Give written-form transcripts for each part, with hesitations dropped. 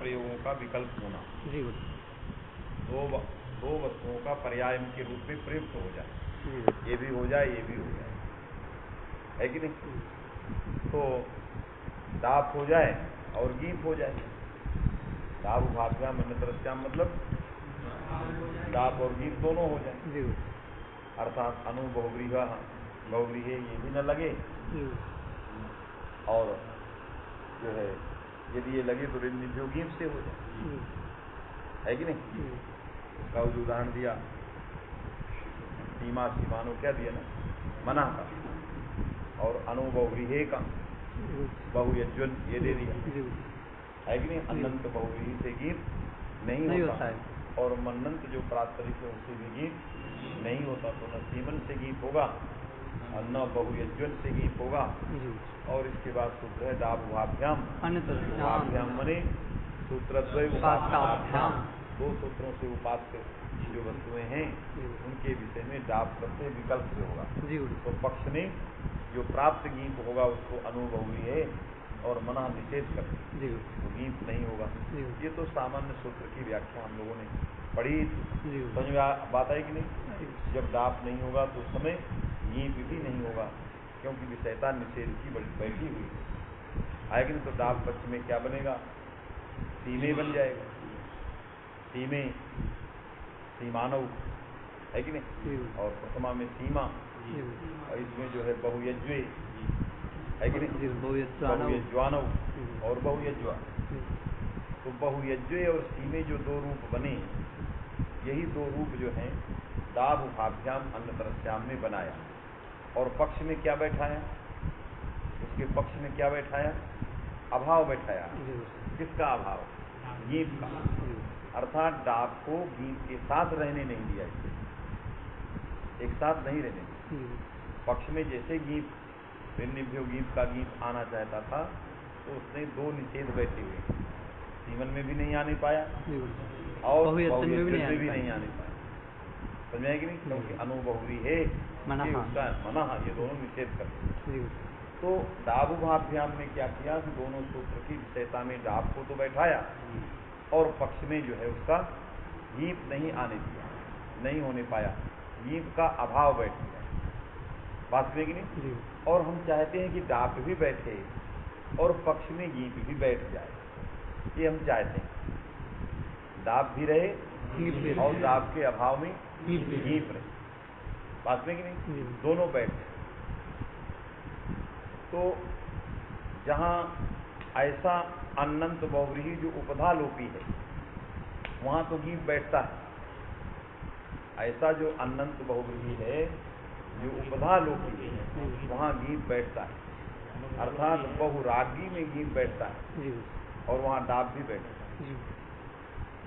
प्रयोगों का विकल्प होना, जी दो वस्तुओं का पर्याय के रूप में प्रयुक्त हो जाए, ये भी हो जाए ये भी हो जाए, है कि नहीं। तो दाप हो जाए और गीत हो जाए। दाप उभाभ्याम अन्यतरस्याम मतलब दाप और गीत दोनों हो जाए, अर्थात अनु बहुव्रीह ये भी न लगे, और जो है यदि ये लगे तो ऋण गीत से हो जाए, है कि नहीं। उसका उदाहरण दिया सीमा सीमानो क्या दिया ना, मना का, और अनु बहुव्रीह का बहुयज्वन ये दे दिया, है कि नहीं। अनंत बहुव्रीहि से गीत नहीं होता है, और मनंत जो प्रातरिक है उससे भी गीत नहीं होता। तो न सीमन से गीत होगा और न बहुयज्वन से गीत होगा। और इसके बाद सूत्र है दाप उभाभ्याम उभाभ्याम मने सूत्रद्वय उपाभ्याम, दो सूत्रों से उपास्य जो वस्तुएं हैं उनके विषय में दाप प्रत्यय विकल्प से होगा। तो पक्ष में जो प्राप्त गीत होगा उसको अनुभवी है और मना निषेध कर, तो गीत नहीं होगा। ये तो सामान्य सूत्र की व्याख्या हम लोगों ने पढ़ी, समझ में बात आई कि नहीं। जब दाप नहीं होगा तो उस समय गीत भी नहीं होगा, क्योंकि विषयता निषेध की बैठी हुई है कि नहीं। तो दाप पक्ष में क्या बनेगा, सीमे बन जाएगा, सीमे सीमानव, है कि नहीं। और प्रथमा में सीमा, और इसमें जो है बहुयज्वे, है कि नहीं, बहुयज्वानव और बहुयज्वा। तो बहुयज्वे और सीमे जो दो रूप बने, यही दो रूप जो हैं दाप उभाभ्याम अन्यतरस्याम में बनाया। और पक्ष में क्या बैठाया, उसके पक्ष में क्या बैठाया, अभाव बैठाया। किसका अभाव, गीत का, अर्थात दाप को गीत के साथ रहने नहीं दिया, एक साथ नहीं रहने दिया। पक्ष में जैसे गीत भिन्नभ्यो गीत का गीत आना चाहता था तो उसने दो निषेध बैठे हुए, सीमन में भी नहीं आने पाया और बहुयज्वन में भी नहीं आने पाया, समझ में कि नहीं। क्योंकि अनुभवी है उसका मना, ये दोनों निषेध करते। तो दाप उभाभ्याम में क्या किया कि दोनों सूत्र की विषयता में दाप को तो बैठाया और पक्ष में जो है उसका गीत नहीं आने दिया, नहीं होने पाया, गीत का अभाव बैठ गया, बात में कि नहीं। और हम चाहते हैं कि दाप भी बैठे और पक्ष में गीत भी बैठ जाए, ये हम चाहते हैं, दाप भी रहे और दाप के अभाव में गीत रहे, बात में कि नहीं, दोनों बैठे। तो जहाँ ऐसा अनंत बहुव्रीहि जो उपधा लोपी है वहाँ तो गीत बैठता है, ऐसा जो अनंत बहुव्रीहि है जो उपधा लोपी है वहाँ गीत बैठता है, अर्थात बहुरागी में गीत बैठता है और वहाँ दाप भी बैठता है।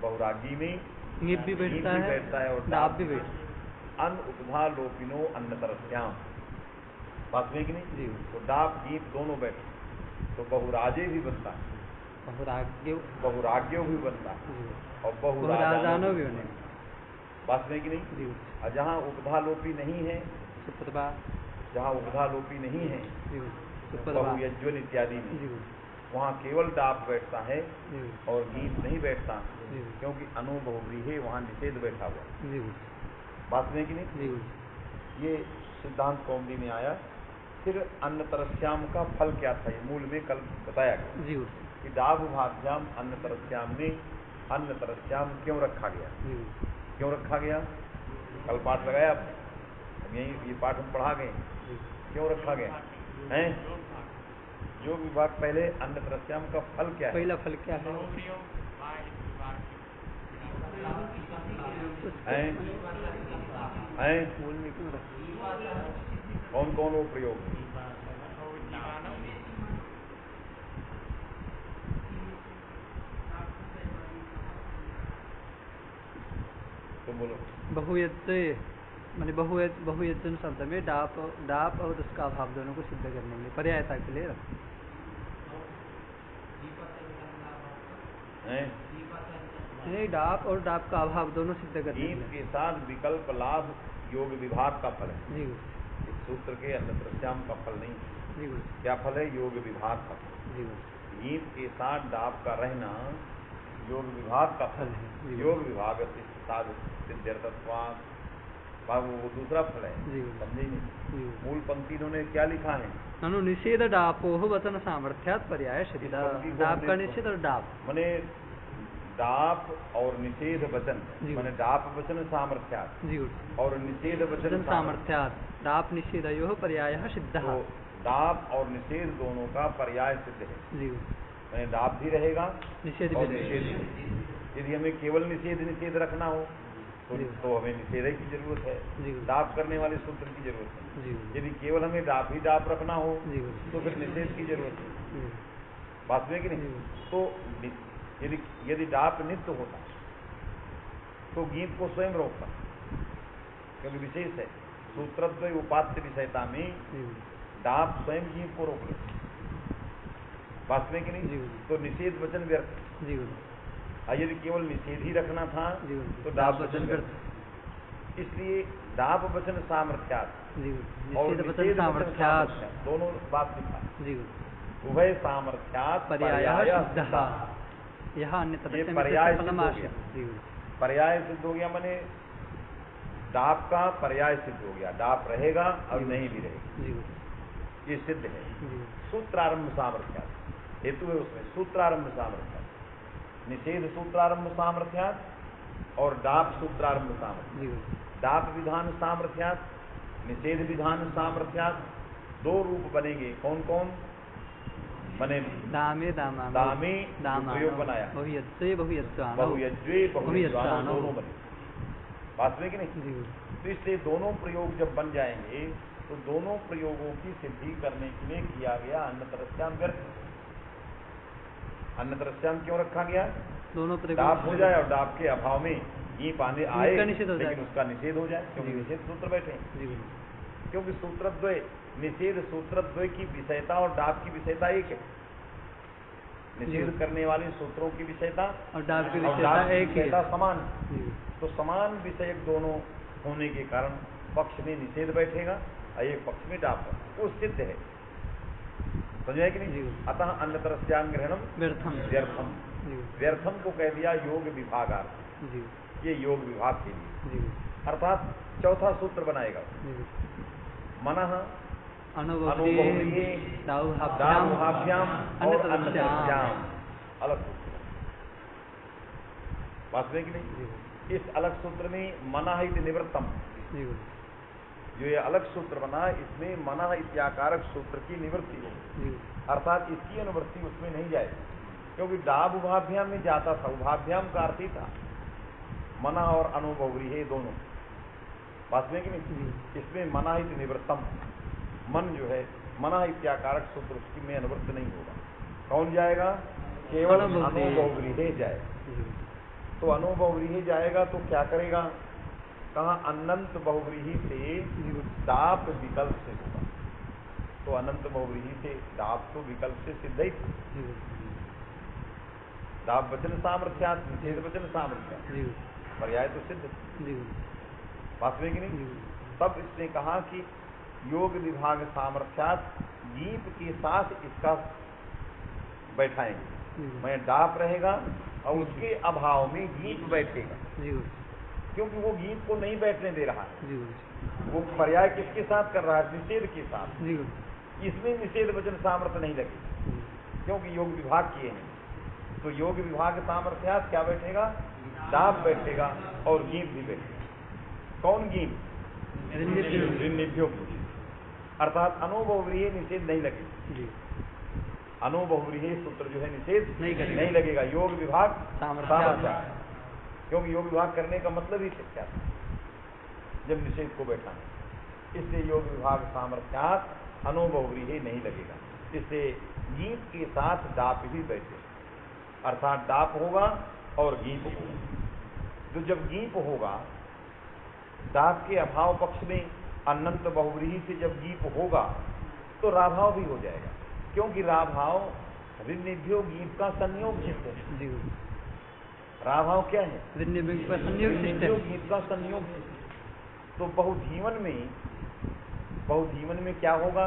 बहुरागी में गीत भी बैठता है और दाप भी बैठता है। अन उपधा लोपिनो अन्यतरस्याम, बात में कि नहीं। तो दाप गीत दोनों बैठे, तो बहुराजे भी बनता है, बहुराग्यो भी बनता है और बहुराजानो भी बने, बात में कि नहीं। और जहाँ उपधा लोपी नहीं है, जहाँ उपधा लोपी नहीं है बहुयज्वन इत्यादि में, वहाँ केवल दाप बैठता है और गीत नहीं बैठता, क्योंकि अनु बहुव्रीहि वहाँ निषेध बैठा हुआ, बात में कि नहीं। ये सिद्धांत कौमुदी में आया। फिर अन्यतरस्याम का फल क्या था, ये मूल में कल बताया गया कि दाप उभाभ्याम अन्यतरस्याम में अन्यतरस्याम क्यों रखा गया, क्यों रखा गया, कल पाठ लगाया आपने, यही ये पाठ हम पढ़ा गए, क्यों रखा गया है। योग विभाग पहले अन्यतरस्याम का फल क्या है, पहला फल क्या है कौन कौन वो प्रयोग है, तो बोलो। मैंने बहुयज्वन शब्द में डाप और उसका अभाव दोनों को सिद्ध करने में पर्यायता के लिए नहीं, डाप और डाप का अभाव दोनों सिद्ध करने के साथ विकल्प लाभ योग विभाग का फल है, इस सूत्र के अन्यतरस्याम का फल नहीं। क्या फल है, योग विभाग का फल। गीत के साथ डाप का रहना योग विभाग का फल है। जी। योग विभाग सिद्ध्यर्थत्वात् भाग वो दूसरा फल है। जी। समझे ही नहीं। जी। मूल पंक्ति इन्होंने क्या लिखा है? ननु निषेध डापोह वचन सामर्थ्यात पर्याय सिद्ध। इस पंक्ति को डाप का हमने- निषेध और डाप माने डाप और निषेध वचन, जी। माने डाप वचन सामर्थ्यात् जी और निषेध वचन वचन सामर्थ्यात डाप निषेधयोः पर्यायः सिद्धः। तो डाप और निषेध दोनों का पर्याय सिद्ध है। जी। माने डाप भी रहेगा निषेध और भी निषेध रहेगा। भी। यदि हमें केवल निषेध रखना हो जी। तो हमें निषेध की जरूरत है, जी। डाप करने वाले सूत्र की जरूरत है। जी। यदि केवल हमें डाप ही डाप रखना हो जी। तो फिर निषेध की जरूरत है। जी। बात में कि नहीं? जी। तो यदि डाप नित्य होता तो गीत को स्वयं रोकता, क्योंकि विशेष है सूत्रद्वय उपात्य विषयता में जी। डाप स्वयं गीत को रोक लेता। बात में कि नहीं? जी। तो निषेध वचन व्यर्थ। जी। यदि केवल निषेध ही रखना था जी। तो डाप वचन व्यर्थ। इसलिए डाप वचन सामर्थ्यात् जी। और निषेध वचन निषेध सामर्थ्यात दोनों बात लिखा। जी। उभय सामर्थ्यात् पर्यायः सिद्धः। सिद्धः। यह अन्यत्र ये पर्याय सिद्ध हो फलमाश्रित। गया। जी। पर्याय सिद्ध हो गया, माने डाप का पर्याय सिद्ध हो गया। डाप रहेगा और जी। नहीं भी रहेगा, जी। ये सिद्ध है। जी। सूत्रारंभ सामर्थ्यात् हेतु है उसमें, सूत्रारंभ सामर्थ्यात्। निषेध सूत्रारंभ सामर्थ्यात् और डाप सूत्रारंभ सामर्थ्यात्। जी। डाप विधान सामर्थ्यात्, निषेध विधान सामर्थ्यात्। दो रूप बनेंगे। कौन कौन बने? दामे दामा दामे दामा प्रयोग बनाया, बहुयत्वे बहुयत्वानो बहुयज्वे बहुयज्वानो दोनों बने। बात में कि नहीं? जी। तो इसलिए दोनों प्रयोग जब बन जाएंगे तो दोनों प्रयोगों की सिद्धि करने के लिए किया गया अन्यतरस्याम व्यर्थ। अन्यतरस्याम क्यों रखा गया? दोनों डाप हो जाए और डाप के अभाव में ये पाने आए का निषेध हो लेकिन जाए। उसका निषेध हो जाए, क्योंकि जी। निषेध सूत्र बैठे हैं। जी। क्योंकि सूत्रद्वय निषेध सूत्रद्वय की विषयता और डाप की विषयता एक है। निषेध जी। करने वाले सूत्रों की विषयता और डाप की और विषयता डाप की एक ही विषयता है। समान। जी। तो समान विषयक दोनों होने के कारण पक्ष में निषेध बैठेगा और एक पक्ष में डाप, वो सिद्ध है। समझे कि नहीं? जी। अतः अन्यतरस्याम ग्रहणम व्यर्थम। व्यर्थम। जी। व्यर्थम को कह दिया योग विभागार्थ। जी। ये योग विभाग के लिए, जी। अर्थात चौथा सूत्र बनाएगा। जी। मनः अनुभवती दाऊहाभ्याम और अन्यतरस्याम अलग सूत्र। बात में कि नहीं? जी। इस अलग सूत्र में मनः इति निवृत्तम, जी। जो ये अलग सूत्र बना इसमें मनः इत्याकारक सूत्र की निवृत्ति है। जी। अर्थात इसकी अनुवृत्ति उसमें नहीं जाएगी, क्योंकि डाब उभाभ्याम में जाता था। उभाभ्याम का अर्थ ही था मनः और अनुभवरी दोनों। बात में कि नहीं? जी। इसमें मनः इति निवृत्तम, मन जो है मनः इत्याकारक सूत्र उसकी में अनुवृत्त नहीं होगा। कौन जाएगा? केवल अनुभवरी जाएगा। जी। तो अनुभवरी जाएगा तो क्या करेगा? कहा अनंत बहुव्रीहि से डाप विकल्प से होगा। तो अनंत बहुव्रीहि से डाप तो विकल्प से सिद्ध ही था। जी। डाप वचन सामर्थ्यात्, निषेध वचन सामर्थ्यात्, जी। पर्याय तो सिद्ध। जी। बात में कि नहीं? जी। तब इसने कहा कि योग विभाग सामर्थ्यात् गीत के साथ इसका बैठाएंगे। जी। मैं डाप रहेगा और उसके अभाव में गीत बैठेगा, जी। क्योंकि वो गीत को नहीं बैठने दे रहा है। जी। वो पर्याय किसके साथ कर रहा है? निषेध के साथ। जी। इसमें निषेध वचन सामर्थ्य नहीं लगेगा, क्योंकि योग विभाग किए हैं। तो योग विभाग सामर्थ्यात् क्या बैठेगा? डाप बैठेगा और गीत भी बैठेगा। कौन गीत? ऋन्निभ्यो गीत। अर्थात अनुभवरीय निषेध नहीं लगेगा। जी। अनुभवरीय सूत्र जो है निषेध नहीं लगेगा। योग विभाग सामर्थ्यात्। क्योंकि योग विभाग करने का मतलब ही क्या था? जब निषेध को बैठाना। इसलिए योग विभाग सामर्थ्यात् अनुभवरीय नहीं लगेगा। इससे गीत के साथ डाप ही बैठे, अर्थात डाप होगा और गीत होगा। तो जब गीत होगा, डाप के अभाव पक्ष में अनंत बहुव्रीहि से जब गीत होगा तो राभाव भी हो जाएगा, क्योंकि राभाव ऋन्निभ्यो गीत का संयोग चित्त है। जी। राभाव क्या है? ऋन्निभ्यो गीत का संयोग चित्त। तो बहुधीवन में क्या होगा?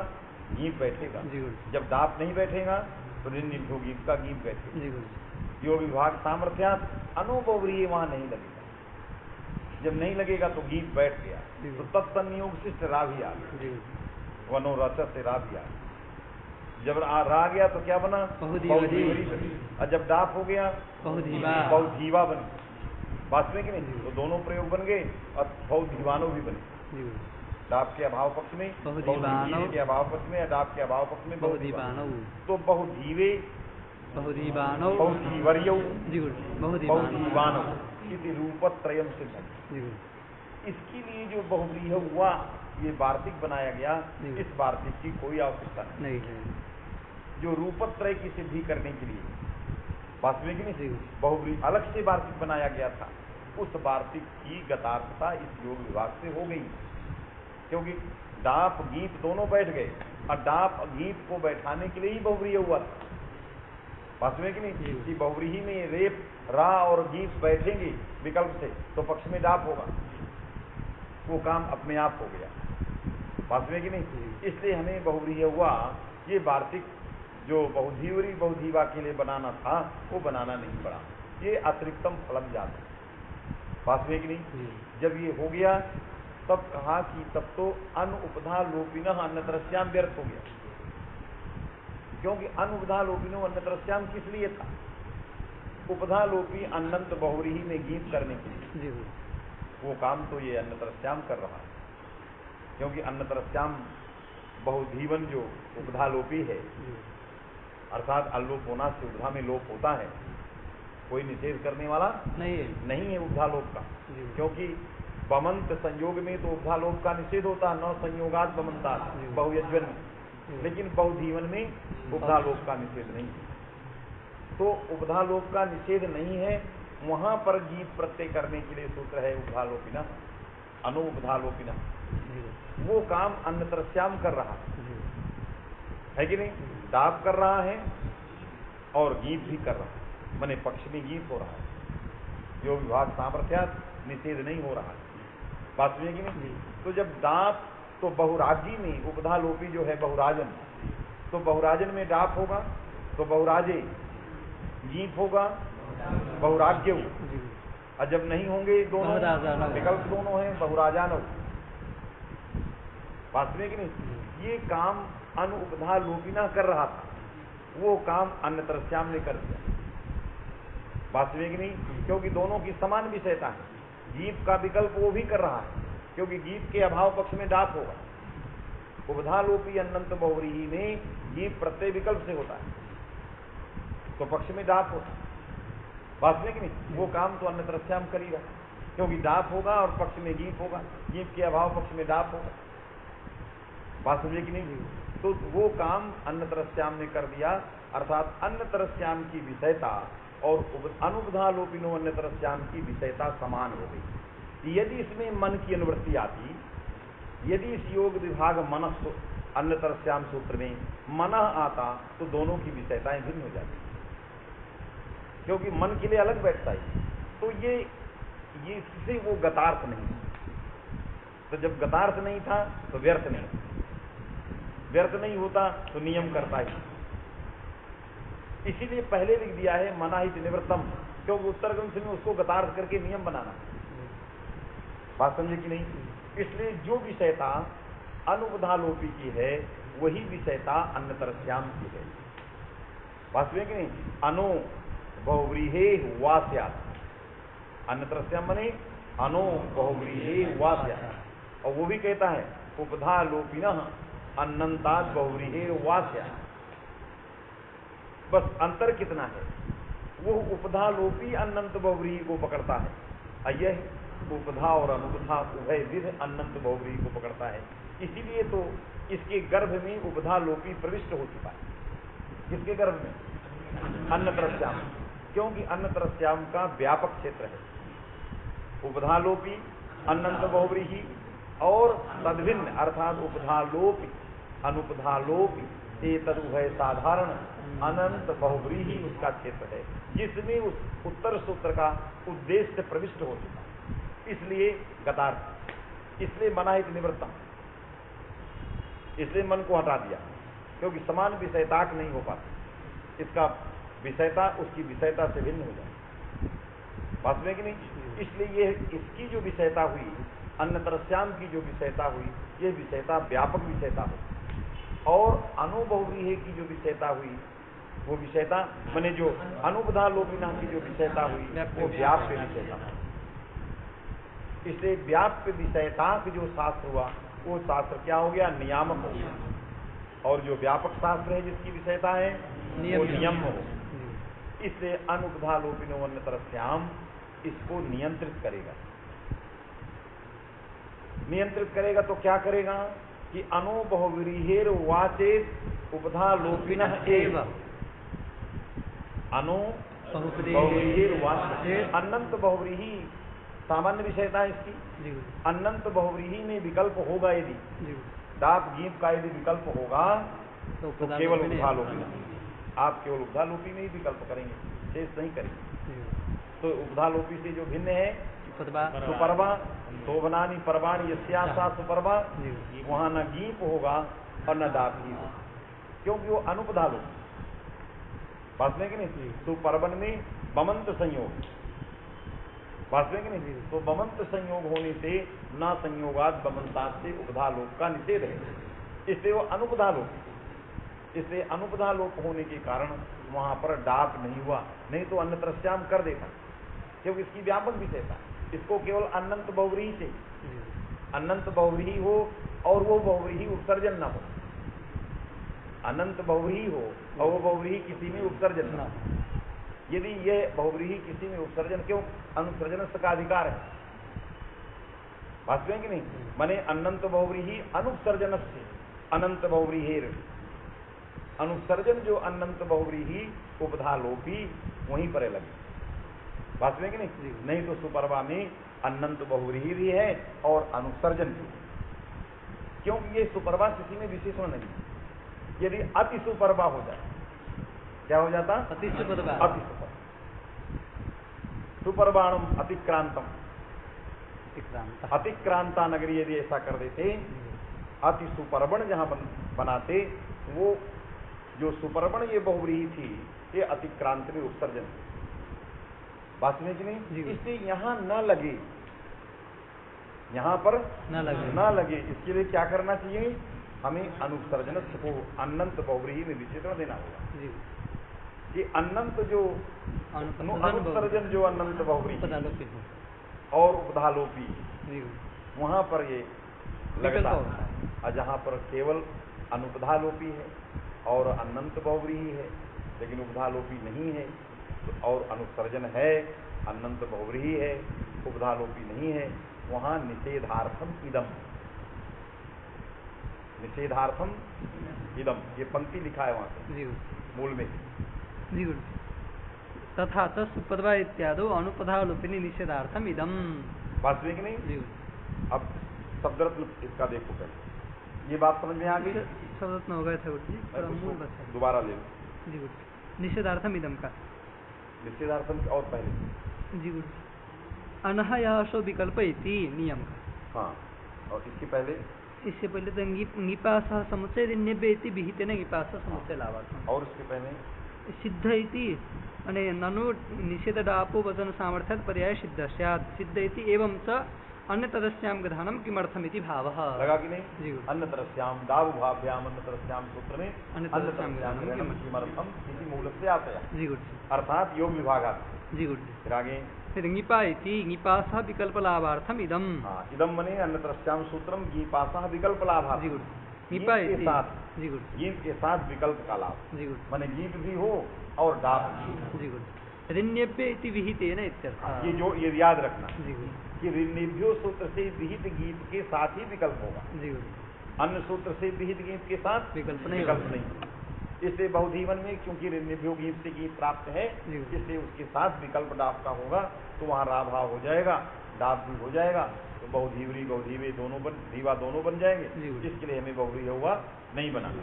गीत बैठेगा। जी। जब डाप नहीं बैठेगा तो ऋन्निभ्यो गीत का गीत बैठेगा। जी। योग विभाग सामर्थ्यात अनुभवरीय वहां नहीं लगेगा। जब नहीं लगेगा तो गीत बैठ गया, तो तत्संयोग शिष्ट रा भी आ गया, वनोरथ से रा भी आ गया। जब रा गया तो क्या बना? बहुधीवरी बनी। और जब डाप हो गया बहुधीवा बनी। बात में कि नहीं? तो दोनों प्रयोग बन गए और बहुधीवानो भी बने। डाप के अभाव पक्ष में बहुधीवे के अभाव पक्ष में, डाप के अभाव पक्ष में बहुधीवानो। तो बहुधीवे बहुधीवानो बहुधीवानो इति रूपत्रयम् सिद्धम्। इसके लिए जो बहुव्रीह हुआ, ये वार्तिक बनाया गया, इस वार्तिक की कोई आवश्यकता नहीं है। जो रूपत्रय की सिद्धि करने के लिए वास्तविक नहीं बहुव्रीह अलग से वार्तिक बनाया गया था, उस वार्तिक की गतार्थता इस योग विभाग से हो गई। क्योंकि डाप गीत दोनों बैठ गए और डाप गीत को बैठाने के लिए ही बहुव्रीह हुआ था। वास्तविक नहीं कि बहुव्रीही में रेप रा और गीत बैठेंगे विकल्प से तो पक्ष में डाप होगा, वो काम अपने आप हो गया। वास्तविक नहीं, इसलिए हमें बहुव्रीह हुआ। ये वार्तिक जो बहुधीवरी बहुधीवा के लिए बनाना था वो बनाना नहीं पड़ा, ये अतिरिक्तम फलम जाता। वास्तविक नहीं, जब ये हो गया तब कहा कि तब तो अनुपधा लोपिनः अन्यतरस्याम व्यर्थ हो गया। क्योंकि अनुपधा लोपिनो अन्यतरस्याम किस लिए था? उपधा लोपी अनंत बहुव्रीही में गीत करने के लिए। वो काम तो ये अन्यतरस्याम कर रहा है, क्योंकि अन्यतरस्याम बहुधीवन जो उपधा लोपी है, अर्थात अल्लोप होना से उपधा में लोप होता है, कोई निषेध करने वाला नहीं है उपधा लोप का। क्योंकि बमंत संयोग में तो उपधा लोप का निषेध होता है, न संयोगात बमंतात बहुयज्वन, लेकिन बहुधीवन में उपधा लोप का निषेध नहीं है। तो उपधा लोप का निषेध नहीं है, वहां पर गीत प्रत्यय करने के लिए सूत्र है उपधा लोपिना अनुपधा लोपिना। वो काम अन्यतरस्याम कर रहा है कि नहीं? डाप कर रहा है और गीत भी कर रहा है, माने पक्ष में गीत हो रहा है। योग विभाग सामर्थ्यात निषेध नहीं हो रहा है। बात समझे कि नहीं? तो जब डाप तो बहुराजी में उपधा लोपी जो है बहुराजन, तो बहुराजन में डाप होगा तो बहुराजे गीत होगा बहुराज्य। और जब नहीं होंगे दोनों विकल्प दोनों हैं बहुराजानो। वास्तविक नहीं, ये काम अनुपधा लोपिना कर रहा था, वो काम अन्यतरस्याम ने कर दिया। वास्तविक नहीं, क्योंकि दोनों की समान विषयता है। गीत का विकल्प वो भी कर रहा है, क्योंकि गीत के अभाव पक्ष में डाप होगा। उपधा लोपी अनंत बहुव्रीही में गीत प्रत्यय विकल्प से होता है, तो पक्ष में डाप होता है। वास्तविक नहीं, वो काम तो अन्यतरस्याम करेगा, क्योंकि डाप होगा और पक्ष में गीत होगा, गीत के अभाव पक्ष में डाप होगा। वास्तविक नहीं, तो वो काम अन्यतरस्याम ने कर दिया, अर्थात अन्यतरस्याम की विषयता और अनुपधा लोपिनो अन्यतरस्याम की विषयता समान हो गई। यदि इसमें मन की अनुवृत्ति आती, यदि इस योग विभाग मनः अन्यतरस्याम सूत्र में मनः आता, तो दोनों की विषयताएं भिन्न हो जाती, क्योंकि मन के लिए अलग बैठता है। तो ये इससे वो गतार्थ नहीं। तो जब गतार्थ नहीं था तो व्यर्थ नहीं, व्यर्थ नहीं होता तो नियम करता ही। इसीलिए पहले लिख दिया है मनाहित निवृत्तम, क्योंकि उत्तर ग्रंथ में उसको गतार्थ करके नियम बनाना। बात समझे कि नहीं? इसलिए जो विषयता अनुपधा लोपी की है वही विषयता अन्यतरस्याम की है। वास्तविक नहीं, अनो बहुव्रीहे हुआ स्यात्, अन्यतरस्याम मने अनो बहुव्रीहे हुआ स्यात्। और वो भी कहता है उपधा लोपिनः अनंतात् बहुव्रीहे हुआ स्यात्। बस अंतर कितना है, वो उपधा लोपी अनंत बहुव्रीही को पकड़ता है, यह उपधा और अनुपधा उभय विध अनंत बहुव्रीही को पकड़ता है। इसीलिए तो इसके गर्भ में उपधा लोपी प्रविष्ट हो चुका है। किसके गर्भ में? अन्यतरस्याम, क्योंकि अन्यतरस्याम का व्यापक क्षेत्र है। उपधा लोपी अनंत बहुव्रीही और तद्भिन्न अर्थात उपधा लोपी अनुपधा लोपी एतद उभय साधारण अनंत बहुव्रीही उसका क्षेत्र है, जिसमें उस उत्तर सूत्र का उद्देश्य प्रविष्ट हो चुका है। इसलिए गतार्थ, इसलिए मनाहित निवृत्तम, इसलिए मन को हटा दिया, क्योंकि समान विषयताक नहीं हो पाती। इसका विषयता उसकी विषयता से भिन्न हो जाए, बात में कि नहीं। इसलिए ये इसकी जो विषयता हुई, अन्यतरस्याम की जो विषयता हुई, ये विषयता व्यापक विषयता हुई, और अनुभवरीय की जो विषयता हुई वो विषयता माने जो अनुपधालोपिना की जो विषयता हुई वो व्याप्य विषयता। इसलिए व्याप्य विषयता की जो शास्त्र हुआ वो शास्त्र क्या हो गया, नियामक हो गया, और जो व्यापक शास्त्र है जिसकी विषयता है वो नियम हो। इसलिए अनुपधालोपिनो अन्यतरस्याम इसको नियंत्रित करेगा। नियंत्रित करेगा तो क्या करेगा कि अनुभवरीहेर वाचेत उपधालोपिनः एव बहुव्रीहिर वाचेत। अनंत बहुव्रीहि सामान्य विषयता है इसकी। अनंत बहुव्रीहि में विकल्प होगा, यदि दाप गीप का यदि विकल्प होगा तो केवल उपधालोपी। आप केवल उपधालोपी में ही विकल्प करेंगे, शेष नहीं करेंगे। तो उपधालोपी से जो भिन्न है सुपर्वा शोभनानी परवाणी यस्यासा सुपर्वा, वहां न गीप होगा और न दाप गीप होगा, क्योंकि वो अनुपधालोपी। बात में कि नहीं। तो परवन में बमंत संयोग, बात में कि नहीं। तो बमंत संयोग होने से न संयोगात बमंतात से उपधालोप का निषेध है, इसलिए वो अनुपधालोप। इसलिए अनुपधालोप होने के कारण वहां पर डाक नहीं हुआ, नहीं तो अन्यतरस्याम कर देता, क्योंकि इसकी व्यापक विषयता। इसको केवल अनंत बहुव्रीहि से, अनंत बहुव्रीहि हो और वो बहुव्रीहि उत्सर्जन न हो, अनंत बहुव्रीहि हो और वो बहुव्रीहि किसी में उत्सर्जन न हो। यदि यह बहुव्रीहि किसी में उत्सर्जन, क्यों अनुसर्जन का अधिकार है, बात में कि नहीं। माने अनंत बहुव्रीहि अनुत्सर्जन से अनंत बहुव्रीहेर, अनुसर्जन जो अनंत बहुव्रीहि उपधालोपी वहीं पर लगे, बात में कि नहीं। नहीं तो सुपर्वा में अनंत बहुव्रीहि भी है और अनुसर्जन भी, क्योंकि ये सुपर्वा किसी में विशेषण नहीं। यदि अति सुपर्वा हो जाए, क्या हो जाता, अति सुपर्वा। अति सुपर्वा सुपर्वाणम अतिक्रांतम, अतिक्रांता नगरी यदि ऐसा कर देते, अति सुपर्वण जहां बनाते, वो जो सुपर्वण ये बहुव्रीहि थी ये अतिक्रांत में उत्सर्जन, बात में कि नहीं। इसलिए यहां न लगे, यहां पर न लगे, इसके लिए क्या करना चाहिए, हमें अनुत्सर्जन को अनंत बहुव्रीहि में विशेषण देना होगा कि अनंत जो अनुत्सर्जन जो अनंत बहुव्रीहि और उपधालोपी वहां पर ये लगता है, और जहां पर केवल अनुपधालोपी है और अनंत बहुव्रीहि है लेकिन उपधालोपी नहीं है, और अनुत्सर्जन है, अनंत बहुव्रीहि है, उपधालोपी नहीं है, वहां निषेधार्थम इदम, निषेधार्थम इदम, ये पंक्ति लिखा है वहां से मूल में। तथा सुपर्वा इत्यादि अनुपधालोपिनी निषेधार्थम इदम, वास्तविक नहीं। अब शब्दरत्न इसका देखो पहले, ये बात समझ में आ गई। शब्दरत्न हो गए थे जी, दोबारा ले लो जी। निषेधार्थम इदम का, निषेधार्थम और पहले जी अनहयासो विकल्प इति नियम का। हाँ, और इसके पहले तो निपासा समुच्चय निव्यति विहितेन निपासा समुच्चय लाभार्थम, और इसके पहले सिद्ध इति अने ननु निषेध डापो वचन सामर्थ्यात् पर्याय सिद्ध स्यात्, सिद्ध इति एवं च अन्यतरस्याम गधानम किमर्थमिति भावः। लगा कि नहीं। जी, अन्यतरस्याम दाव भाव्याम अन्यतरस्याम सूत्र में अन्यतरस्याम गधानम किमर्थम इति मूल से आता है। जी गुड, अर्थात योग विभागात्। जी गुड। फिर आगे ङिपा इति ङिपासः विकल्प लाभार्थम इदम। हाँ, इदम मने अन्यतरस्याम सूत्रम ङिपासः विकल्प लाभार्थम। जी गुड। ङिपा के साथ, जी गुड, गीत के साथ विकल्प का लाभ। जी गुड, माने गीत भी हो और डाप भी। जी गुड। ऋण्यभ्य इति विहितेन इत्यर्थः। ये जो ये याद रखना, जी गुड, कि ऋण्यभ्यो सूत्र से विहित गीत के साथ ही विकल्प होगा। जी गुड, अन्य सूत्र से विहित गीत के साथ विकल्प नहीं। इसलिए बहुधीवन में क्योंकि ऋण्यभ्यो गीत से गीत प्राप्त है, इसलिए उसके साथ विकल्प डाप का होगा, तो वहां राभाव हो जाएगा, डाप भी हो जाएगा, तो बहुधीवरी बहुधीवे दोनों बन, धीवा दोनों बन जाएंगे। इसके लिए हमें बहुव्रीहि हुआ नहीं बनाना।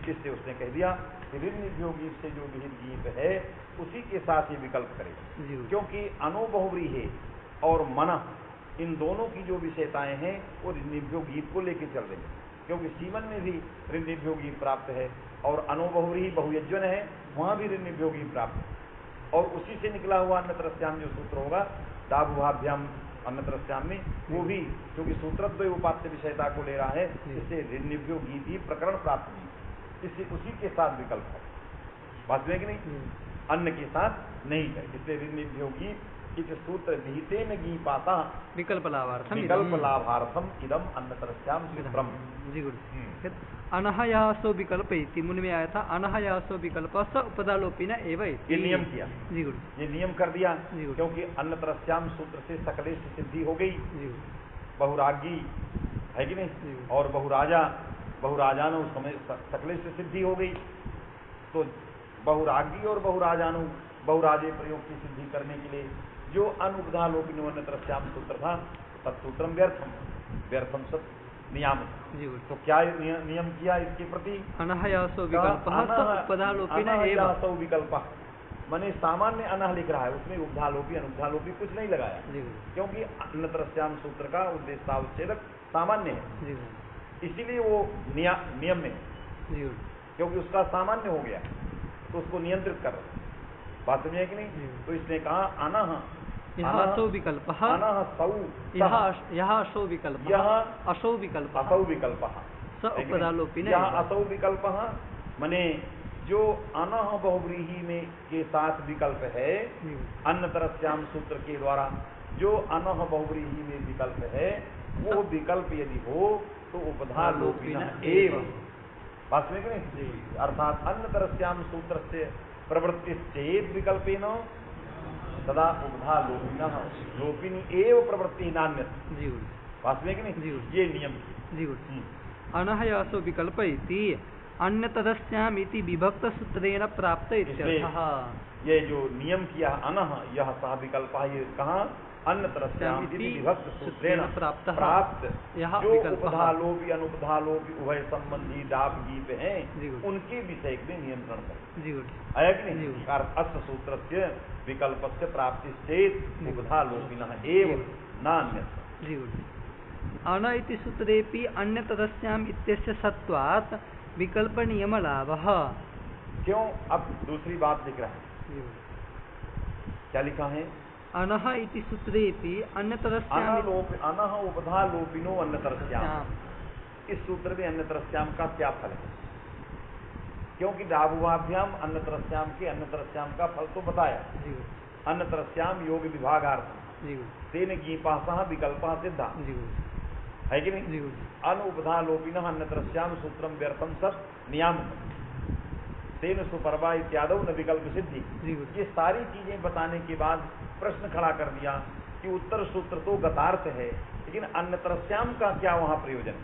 इससे उसने कह दिया कि ऋण्यभ्यो गीत से जो विहित गीत है उसी के साथ ही विकल्प करेगा, क्योंकि अनो बहुव्रीहि और मना इन दोनों की जो विशेषताएं हैं वो ऋण्यभ्यो गीत को लेकर चल रही है, क्योंकि सीमन में भी ऋण्यभ्यो गीत प्राप्त है और अनो बहुव्रीहि बहुयज्वन है, वहां भी ऋणभ्योगी प्राप्त, और उसी से निकला हुआ अन्यतरस्याम जो सूत्र होगा दाभुभाभ्याम अन्यतरस्याम में, वो भी क्योंकि सूत्रद्वय उपात्य विषयता को ले रहा है, इससे ऋणभ्योगी भी प्रकरण प्राप्त नहीं, इससे उसी के साथ विकल्प है, बात है कि नहीं, अन्न के साथ नहीं है, इसलिए ऋणभ्योगी इस सूत्र विहिते में गी पाता विकल्प लाभार्थम इदम अन्यतरस्याम सूत्रम। जी गुरु। अनहयासो विकल्प इति मुनि में आया था, अनहयासो विकल्प स उपदालोपिन एव इति। ये नियम किया जी गुरु, ये नियम कर दिया, जी क्योंकि अन्यतरस्याम सूत्र से सकलेश सिद्धि हो गई, जी बहुरागी है कि नहीं, और बहुराजानु उस समय सकलेश सिद्धि हो गई, तो बहुरागी और बहुराजे प्रयोग की सिद्धि करने के लिए जो अनुपधालोपिनो अन्यतरस्याम सूत्र था, तत्सूत्रम व्यर्थम सत नियम। तो क्या नियम किया इसके प्रति, अनहयासो विकल्प उपधालोपिन एव विकल्प, माने सामान्य अनह लिख रहा है, उसमें उपधालोपी अनुपधालोपी कुछ नहीं लगाया, क्योंकि अन्यतरस्याम सूत्र का उद्देश्यावच्छेदक सामान्य है, इसीलिए वो नियम में, क्योंकि उसका सामान्य हो गया तो उसको नियंत्रित कर रहे, बात समझे कि नहीं। तो इसने कहा अनह असौ विकल्प, अनह सौ यह असौ विकल्प, यह असौ विकल्प, असौ विकल्प स उपदालोपिन यह असौ विकल्प, माने जो अनह बहुव्रीहि में के साथ विकल्प है अन्यतरस्याम सूत्र के द्वारा, जो अनह बहुव्रीहि में विकल्प है वो विकल्प यदि हो तो उपधालोपिन एव, बात में नहीं, अर्थात अन्यतरस्याम सूत्र से प्रवृत्ति चेत विकल्पेन तदा उपधालोपिन लोपिनी एव प्रवृत्ति नान्य, बात में नहीं, ये नियम जी। अनहयासो विकल्प इति अन्यतरस्याम इति विभक्त सूत्रेण प्राप्त इत्यर्थः। ये जो नियम किया अनह यह सह विकल्प, ये कहाँ अन्यतरस्याम इति विभक्त सूत्रेण प्राप्त, जो उपधालोपी अनुपधालोपी उभय संबंधी डाप गीत हैं उनके विषय में नियंत्रण करें, आया कि नहीं, अस्त सूत्र से विकल्प से प्राप्ति चेत उपधालोपिन एव नान्य। अन इति सूत्रेपि अन्यतरस्याम इत्यस्य सत्वात् विकल्प नियम लाभः। क्यों, अब दूसरी बात लिख रहा है, क्या लिखा है, अनः इति सूत्रेपि अन्यतरस्याम, अनः उपधालोपिनो अन्यतरस्याम, इस सूत्र में अन्यतरस्याम का क्या फल है, क्योंकि दाभुभाभ्याम अन्यतरस्याम के अन्यतरस्याम का फल तो बताया, अन्यतरस्याम योग विभागार्थम तेन गीपासः विकल्पः सिद्धा, है कि नहीं, अनुपधालोपिनः अन्यतरस्याम सूत्रम व्यर्थम सत नियम तेन सुपरवा इत्यादि न विकल्प सिद्धि। ये सारी चीजें बताने के बाद प्रश्न खड़ा कर दिया कि उत्तर सूत्र तो गतार्थ है, लेकिन अन्यतरस्याम का क्या वहां प्रयोजन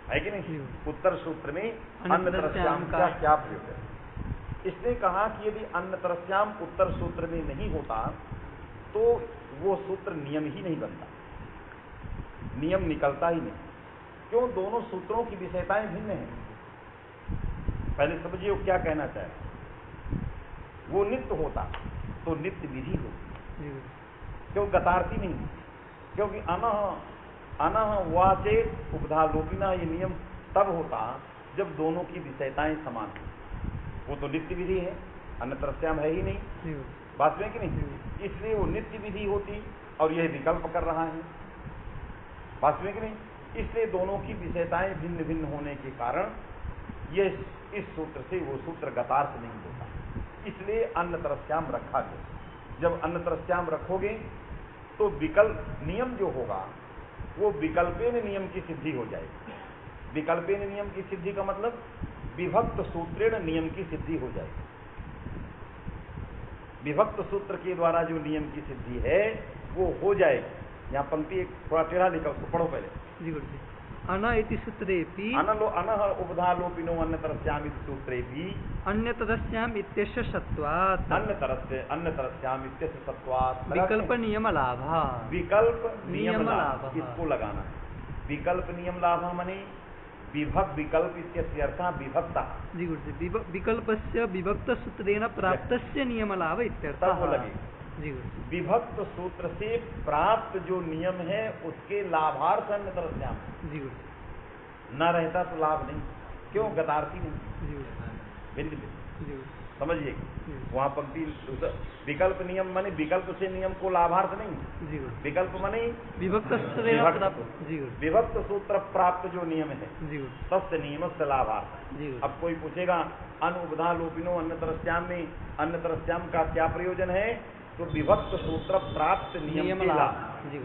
है कि नहीं, उत्तर सूत्र में अन्यतरस्याम का क्या प्रयोजन। इसने कहा कि यदि अन्यतरस्याम उत्तर सूत्र में नहीं होता तो वो सूत्र नियम ही नहीं बनता, नियम निकलता ही नहीं, क्यों, दोनों सूत्रों की विषयताएं भिन्न हैं। पहले समझिए वो क्या कहना चाहे, वो नित्य होता तो नित्य विधि होती, क्यों गतार्थी नहीं, क्योंकि अनह वाचे उपधालोपिना ये नियम तब होता जब दोनों की विषयताएं समान हो, वो तो नित्य विधि है, अन्यतरस्याम है ही नहीं, बात में कि नहीं, इसलिए वो नित्य विधि होती और यह विकल्प कर रहा है, बात में कि नहीं, इसलिए दोनों की विषयताएं भिन्न भिन्न होने के कारण यह इस सूत्र से वो सूत्र गतार्थ नहीं होता, इसलिए अन्यतरस्याम रखा गया। जब अन्यतरस्याम रखोगे तो विकल्प नियम जो होगा वो विकल्पेन नियम की सिद्धि हो जाएगी। विकल्पेन नियम की सिद्धि का मतलब विभक्त सूत्रेण नियम की सिद्धि हो जाएगी। विभक्त सूत्र के द्वारा जो नियम की सिद्धि है वो हो जाएगी। यहाँ पंक्ति एक थोड़ा टेढ़ा लिखा, उसको पढ़ो पहले। अन इति सूत्रेपि अनः उपधालोपिनो अन्यतरस्याम इति सूत्रेपि अन्यतरस्याम इत्यस्य सत्वात् अन्यतरस्याम इत्यस्य सत्वात् विकल्प नियम लाभः। विकल्प नियम लाभ, इसको लगाना है। विकल्प नियम लाभ माने विकल्प इत्यस्य अर्थः विभक्तः। जी गुरु जी, विकल्पस्य विभक्त सूत्रेण प्राप्तस्य नियम लाभ इत्यर्थः। वो लगे जी गुरु, विभक्त सूत्र से प्राप्त जो नियम है उसके लाभार्थ अन्यतरस्याम। जी गुरु, न रहता तो लाभ नहीं, क्यों, गतार्थी नहीं। जी गुरु, बिल्कुल। जी समझिए, वहाँ पंक्ति विकल्प नियम माने विकल्प से नियम को लाभार्थ नहीं, जी विकल्प माने विभक्त सूत्र प्राप्त जो नियम है तस्य नियम से लाभार्थ। अब कोई पूछेगा अनुपधा लोपिनो अन्यतरस्याम में अन्यतरस्याम का क्या प्रयोजन है, तो विभक्त सूत्र प्राप्त नियम के लाभ,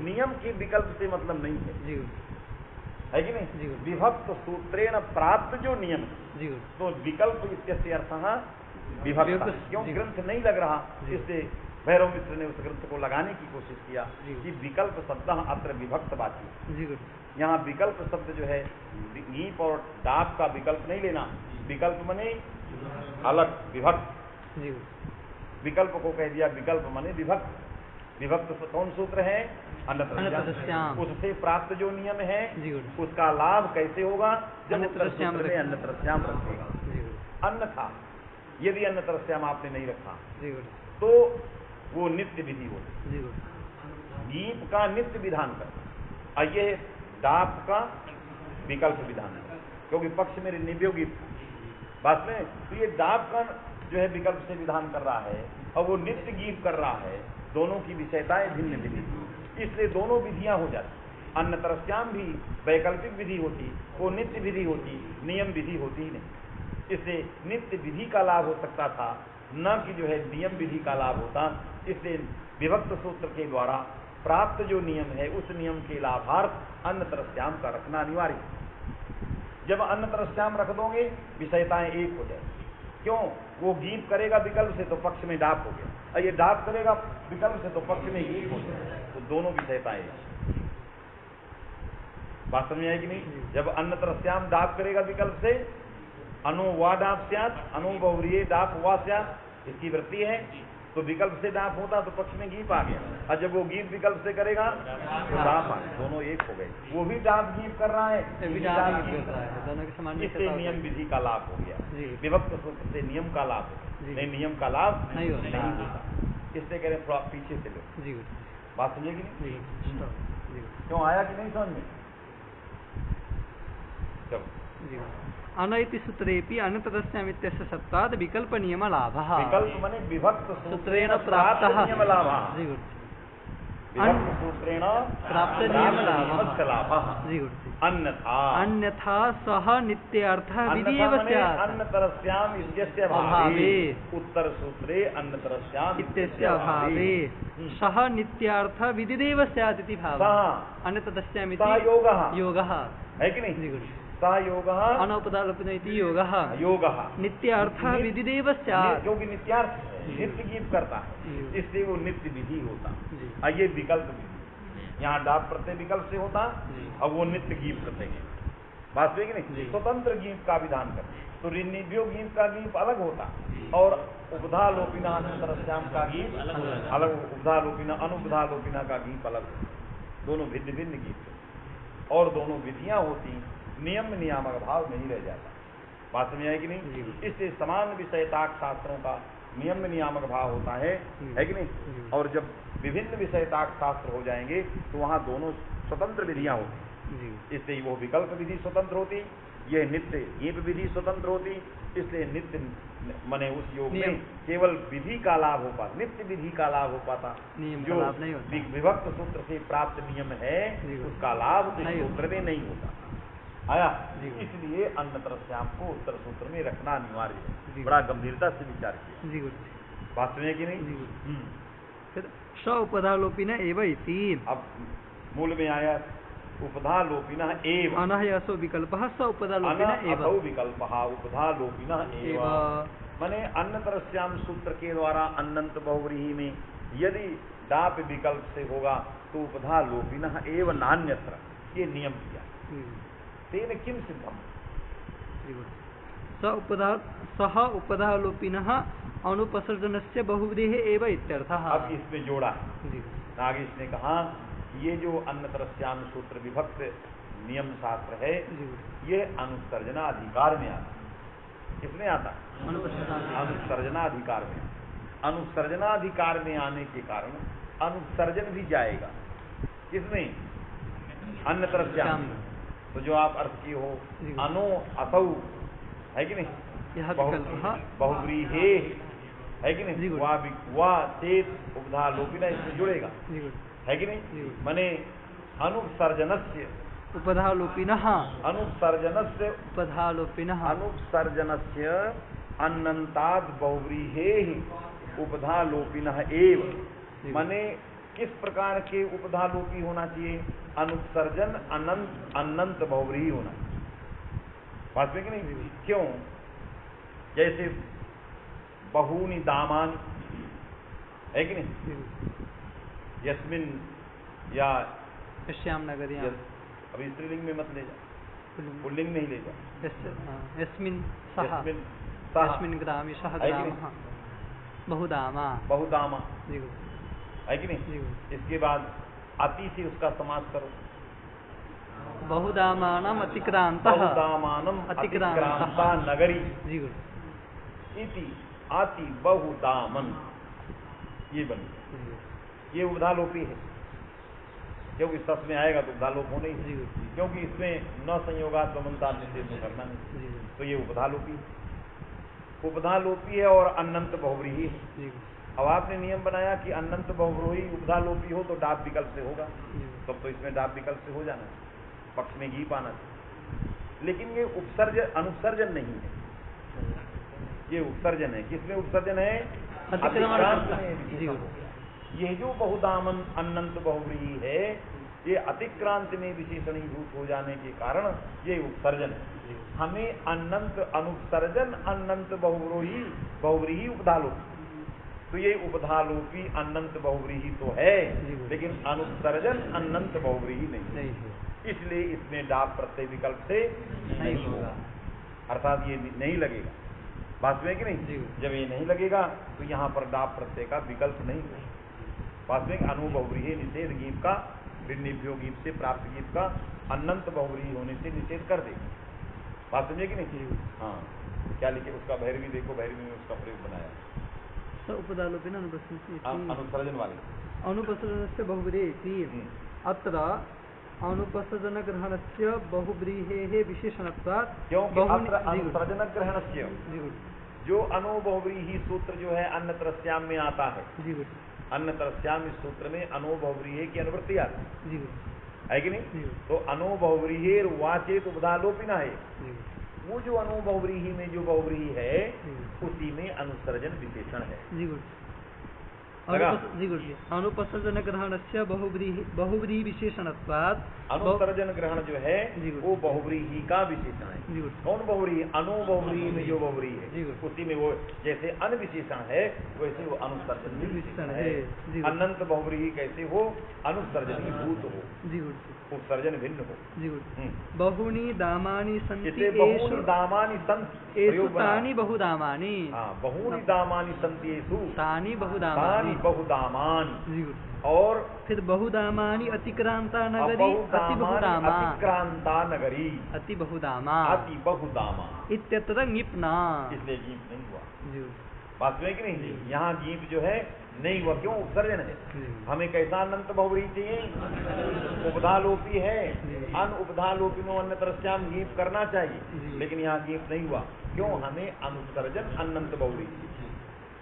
नियम के विकल्प से मतलब नहीं है कि नहीं, विभक्त सूत्रेण प्राप्त जो नियम है, तो विकल्प इत्यस्य अर्थः विभक्त, क्यों ग्रंथ नहीं लग रहा, इससे भैरव मित्र ने उस ग्रंथ को लगाने की कोशिश किया कि विकल्प शब्द अत्र विभक्त वाची। यहाँ विकल्प शब्द जो है नीप और डाक का विकल्प नहीं लेना, विकल्प मने अलग विभक्त, विकल्प को कह दिया विकल्प मने विभक्त। विभक्त कौन सूत्र है, अन्यतरस्याम, उससे प्राप्त जो नियम है उसका लाभ कैसे होगा, जब उत्तर सूत्र में अन्यतरस्याम रखेगा। अन्यथा यदि अन्यतरस्याम आपने नहीं रखा तो वो नित्य विधि होती, गीप का नित्य विधान करना, और ये डाक का विकल्प विधान है, क्योंकि पक्ष में निव्योगी बात में, तो ये डाक का जो है विकल्प से विधान कर रहा है और वो नित्य गीप कर रहा है, दोनों की विषयताएं भिन्न विधि, इसलिए दोनों विधियां हो जाती। अन्यतरस्याम भी वैकल्पिक विधि होती, वो नित्य विधि होती, नियम विधि होती ही नहीं, इससे नित्य विधि का लाभ हो सकता था, न कि जो है नियम विधि का लाभ होता। इसलिए विभक्त सूत्र के द्वारा प्राप्त जो नियम है उस नियम के लाभार्थ अन्यतरस्याम का रखना अनिवार्य है। जब अन्यतरस्याम रख दोगे विषयताएं एक हो जाएगी, क्यों, वो गीप करेगा विकल्प से तो पक्ष में डाक हो गया, और ये डाक करेगा विकल्प से तो पक्ष में गीप हो गया, तो दोनों विषयताएं बात समझ आएगी नहीं। जब अन्यतरस्याम डाक करेगा विकल्प से, अनु वा डाप स्यात्, अनु बहुव्रीहि डाप वा स्यात्, इसकी वृत्ति है, तो विकल्प से डाप होता तो पक्ष में गीप आ गया, और जब वो गीप विकल्प से करेगा तो डाप आ गया, दोनों एक हो गए, वो भी डाप गीप कर रहा है, इससे नियम विधि का लाभ हो गया, विभक्त सूत्र से नियम का लाभ, नहीं नियम का लाभ नहीं होता। इससे कह रहे थोड़ा पीछे से लो, बात समझेगी नहीं, क्यों आया कि नहीं समझ में, चलो। अनैति सूत्रेपि अन्यतरस्यामित्यस्य सत्वात् विकल्प नियम लाभः, विकल्प माने विभक्त सूत्रेण प्राप्त नियम लाभः, विभक्त सूत्रेण प्राप्त नियम लाभः, अन्यथा सह नित्यार्थः विधिएव स्यात्, अन्यतरस्याम इत्यस्य अभावे, उत्तर सूत्रे अन्यतरस्याम इत्यस्य अभावे सह नित्यार्थः विधिएव स्यात् इति भावः। अन्यतरस्याम इति योगः है कि नहीं, सहयोगः अनौपधालोपिनो इति योगः, नित्यार्थः विधिदेव स्यात्, क्योंकि नित्यार्थ नित्य गीप करता है, इसलिए वो नित्य विधि होता, और ये विकल्प विधि, यहाँ डाक प्रत्यय विकल्प से होता और वो नित्य गीप करते हैं, बात है कि नहीं, स्वतंत्र गीप का विधान करते, तो निव्यो गीप का गीप अलग होता और उपधालोपिना अन्यतरस्याम का गीप अलग, उपधालोपिना अनुपधालोपिना का गीप अलग, दोनों भिन्न भिन्न गीप और दोनों विधियां होती, नियम नियामक भाव नहीं रह जाता, बात समझ आएगी नहीं। इससे समान विषयताक शास्त्रों का नियम नियामक भाव होता है कि नहीं, और जब विभिन्न विषयताक शास्त्र हो जाएंगे तो वहाँ दोनों स्वतंत्र विधियां होती, इससे वो विकल्प विधि स्वतंत्र होती, ये नित्य गीप विधि स्वतंत्र होती, इसलिए नित्य मने उस योग में केवल विधि का लाभ हो पाता, नित्य विधि का लाभ हो पाता, जो विभक्त सूत्र से प्राप्त नियम है उसका लाभ उस सूत्र में नहीं होता आया, इसलिए अन्यतरस्याम को उत्तर सूत्र में रखना अनिवार्य है, बड़ा गंभीरता से विचार किया, बात सुनिए कि नहीं। स उपधालोपिन एव इति, अब मूल में आया उपधालोपिन एव, अनहयसो विकल्पः स उपधालोपिन एव, असौ विकल्पः उपधालोपिन एव, माने अन्यतरस्याम सूत्र के द्वारा अनंत बहुव्रीहि में यदि डाप विकल्प से होगा तो उपधालोपिन एव नान्यत्र, ये नियम किया, तेन किम सिद्धम, सह उपधालोपिनः अनुपसर्जनस्य बहुव्रीः एव इत्यर्थः। अब इसमें जोड़ा है, आगे इसने कहा ये जो अन्यतरस्याम सूत्र विभक्त नियम शास्त्र है ये अनुसर्जनाधिकार में आता, किसमें आता, अनुसर्जनाधिकार में, अनुसर्जनाधिकार में आने के कारण अनुसर्जन भी जाएगा, किसमें, अन्यतरस्याम, तो जो आप अर्थ किए हो अनो असौ है कि नहीं, यह विकल्प बहुव्रीहे है कि नहीं, वाह चेत उपधा लोपिना इसमें जुड़ेगा, है कि नहीं। माने अनुपसर्जनस्य उपधालोपिनः अनुपसर्जनस्य उपधालोपिनः अनुपसर्जनस्य अनंताद बहुव्रीहेः उपधालोपिनः एव। माने किस प्रकार के उपधालोपी होना चाहिए, अनुपसर्जन अनंत अनंत बहुव्रीहि होना चाहिए। बात में कि नहीं, क्यों, जैसे बहूनि दामानि है कि नहीं, यस्मिन या श्याम नगर, अभी स्त्रीलिंग में मत ले जा, पुल्लिंग में ही ले जा, यस्मिन सह यस्मिन ग्रामे सह ग्रामः बहुदामा बहुदामा है कि नहीं। इसके बाद अति से उसका समास करो, बहुदामानम अतिक्रांतः बहुदामानम अतिक्रांता नगरी इति अति बहुदामन, ये बनी, ये उपधालोपी है, क्योंकि सस में आएगा तो उपधालोप होने ही, क्योंकि इसमें न संयोगात बमनता निषेध करना नहीं, तो ये उपधालोपी है और अनंत बहुव्रीहि है। अब आपने नियम बनाया कि अनंत बहुव्रीहि उपधालोपी हो तो डाब विकल्प से होगा, तब तो इसमें डाब विकल्प से हो जाना, पक्ष में घी पाना, लेकिन ये अनुपसर्जन नहीं है, ये उपसर्जन है। किसमें उपसर्जन है, अतिक्रांत में। ये जो बहुदामन अनंत बहुव्रीहि है, ये अतिक्रांत में विशेषणीभूत हो जाने के कारण ये उपसर्जन है। हमें अनंत अनुपसर्जन अनंत बहुव्रीहि उपधालोपी, तो ये उपधालोपी अनंत बहुव्रीहि तो है, लेकिन अनुपसर्जन अनंत बहुव्रीहि नहीं है, इसलिए इसमें डाब प्रत्यय विकल्प से नहीं होगा, अर्थात ये नहीं लगेगा। बात में कि नहीं, जब ये नहीं लगेगा तो यहाँ पर डाब प्रत्यय का विकल्प नहीं होगा। बात में अनु बहुव्रीहि निषेध गीत का भिन्निभ्यो गीत से प्राप्त गीत का अनंत बहुव्रीहि होने से निषेध कर देगा। बात समझे कि नहीं। हाँ, क्या लिखे उसका भैरवी देखो, भैरवी में उसका प्रयोग बनाया अनुसर्जन वाले अनुपसर्जनस्य बहुव्रीहि अत्र अनुपसर्जन ग्रहणस्य बहुव्रीहेः विशेषणत्वात्, क्योंकि अत्र अनुसर्जन ग्रहणस्य जो अनु बहुव्रीहि सूत्र जो है अन्यत्रस्याम में आता है, अन्यत्रस्याम इस सूत्र में अनु बहुव्रीहि की अनुवृत्ति आती है कि नहीं। तो अनु बहुव्रीहि वाचेत उपधालोपिना है, वो जो अनु बहुव्रीहि में जो बहुव्रीहि है उसी में अनुसर्जन विशेषण है। अनुपसर्जन ग्रहणस्य बहुव्रीहि विशेषणत्वात्, अनुसर्जन ग्रहण जो है वो बहुव्रीहि का विशेषण है। कौन बहुव्रीहि, अनु बहुव्रीहि में जो बहुव्रीहि है उसी में वो जैसे अन विशेषण है वैसे वो अनुसर्जन विशेषण है। अनंत बहुव्रीहि कैसे हो, अनुसर्जन भूत हो, उपसर्जन भिन्न हो। बहूनि दामानि सन्ति, बहूनि दामानि सन्ति, एषु तानि बहुदामानि, बहूनि दामानि सन्ति एषु तानि बहुदामानि, बहुदामानि, और फिर बहुदामानि अतिक्रांता नगरी, अति बहुदामा, अतिक्रांता नगरी, अति बहुदामा, अति बहुदामा इत्यत्र ङिप्ना, इसलिए गीत नहीं हुआ। बात में कि नहीं, यहाँ गीत जो है नहीं हुआ, क्यों, उपसर्जन है। हमें कैसा अनंत बहुव्रीहि चाहिए, उपधालोपी है, अन उपधालोपिनो अन्यत्रस्याम गीत करना चाहिए, लेकिन यहाँ गीत नहीं हुआ, क्यों, हमें अनुसर्जन अनंत बहुव्रीहि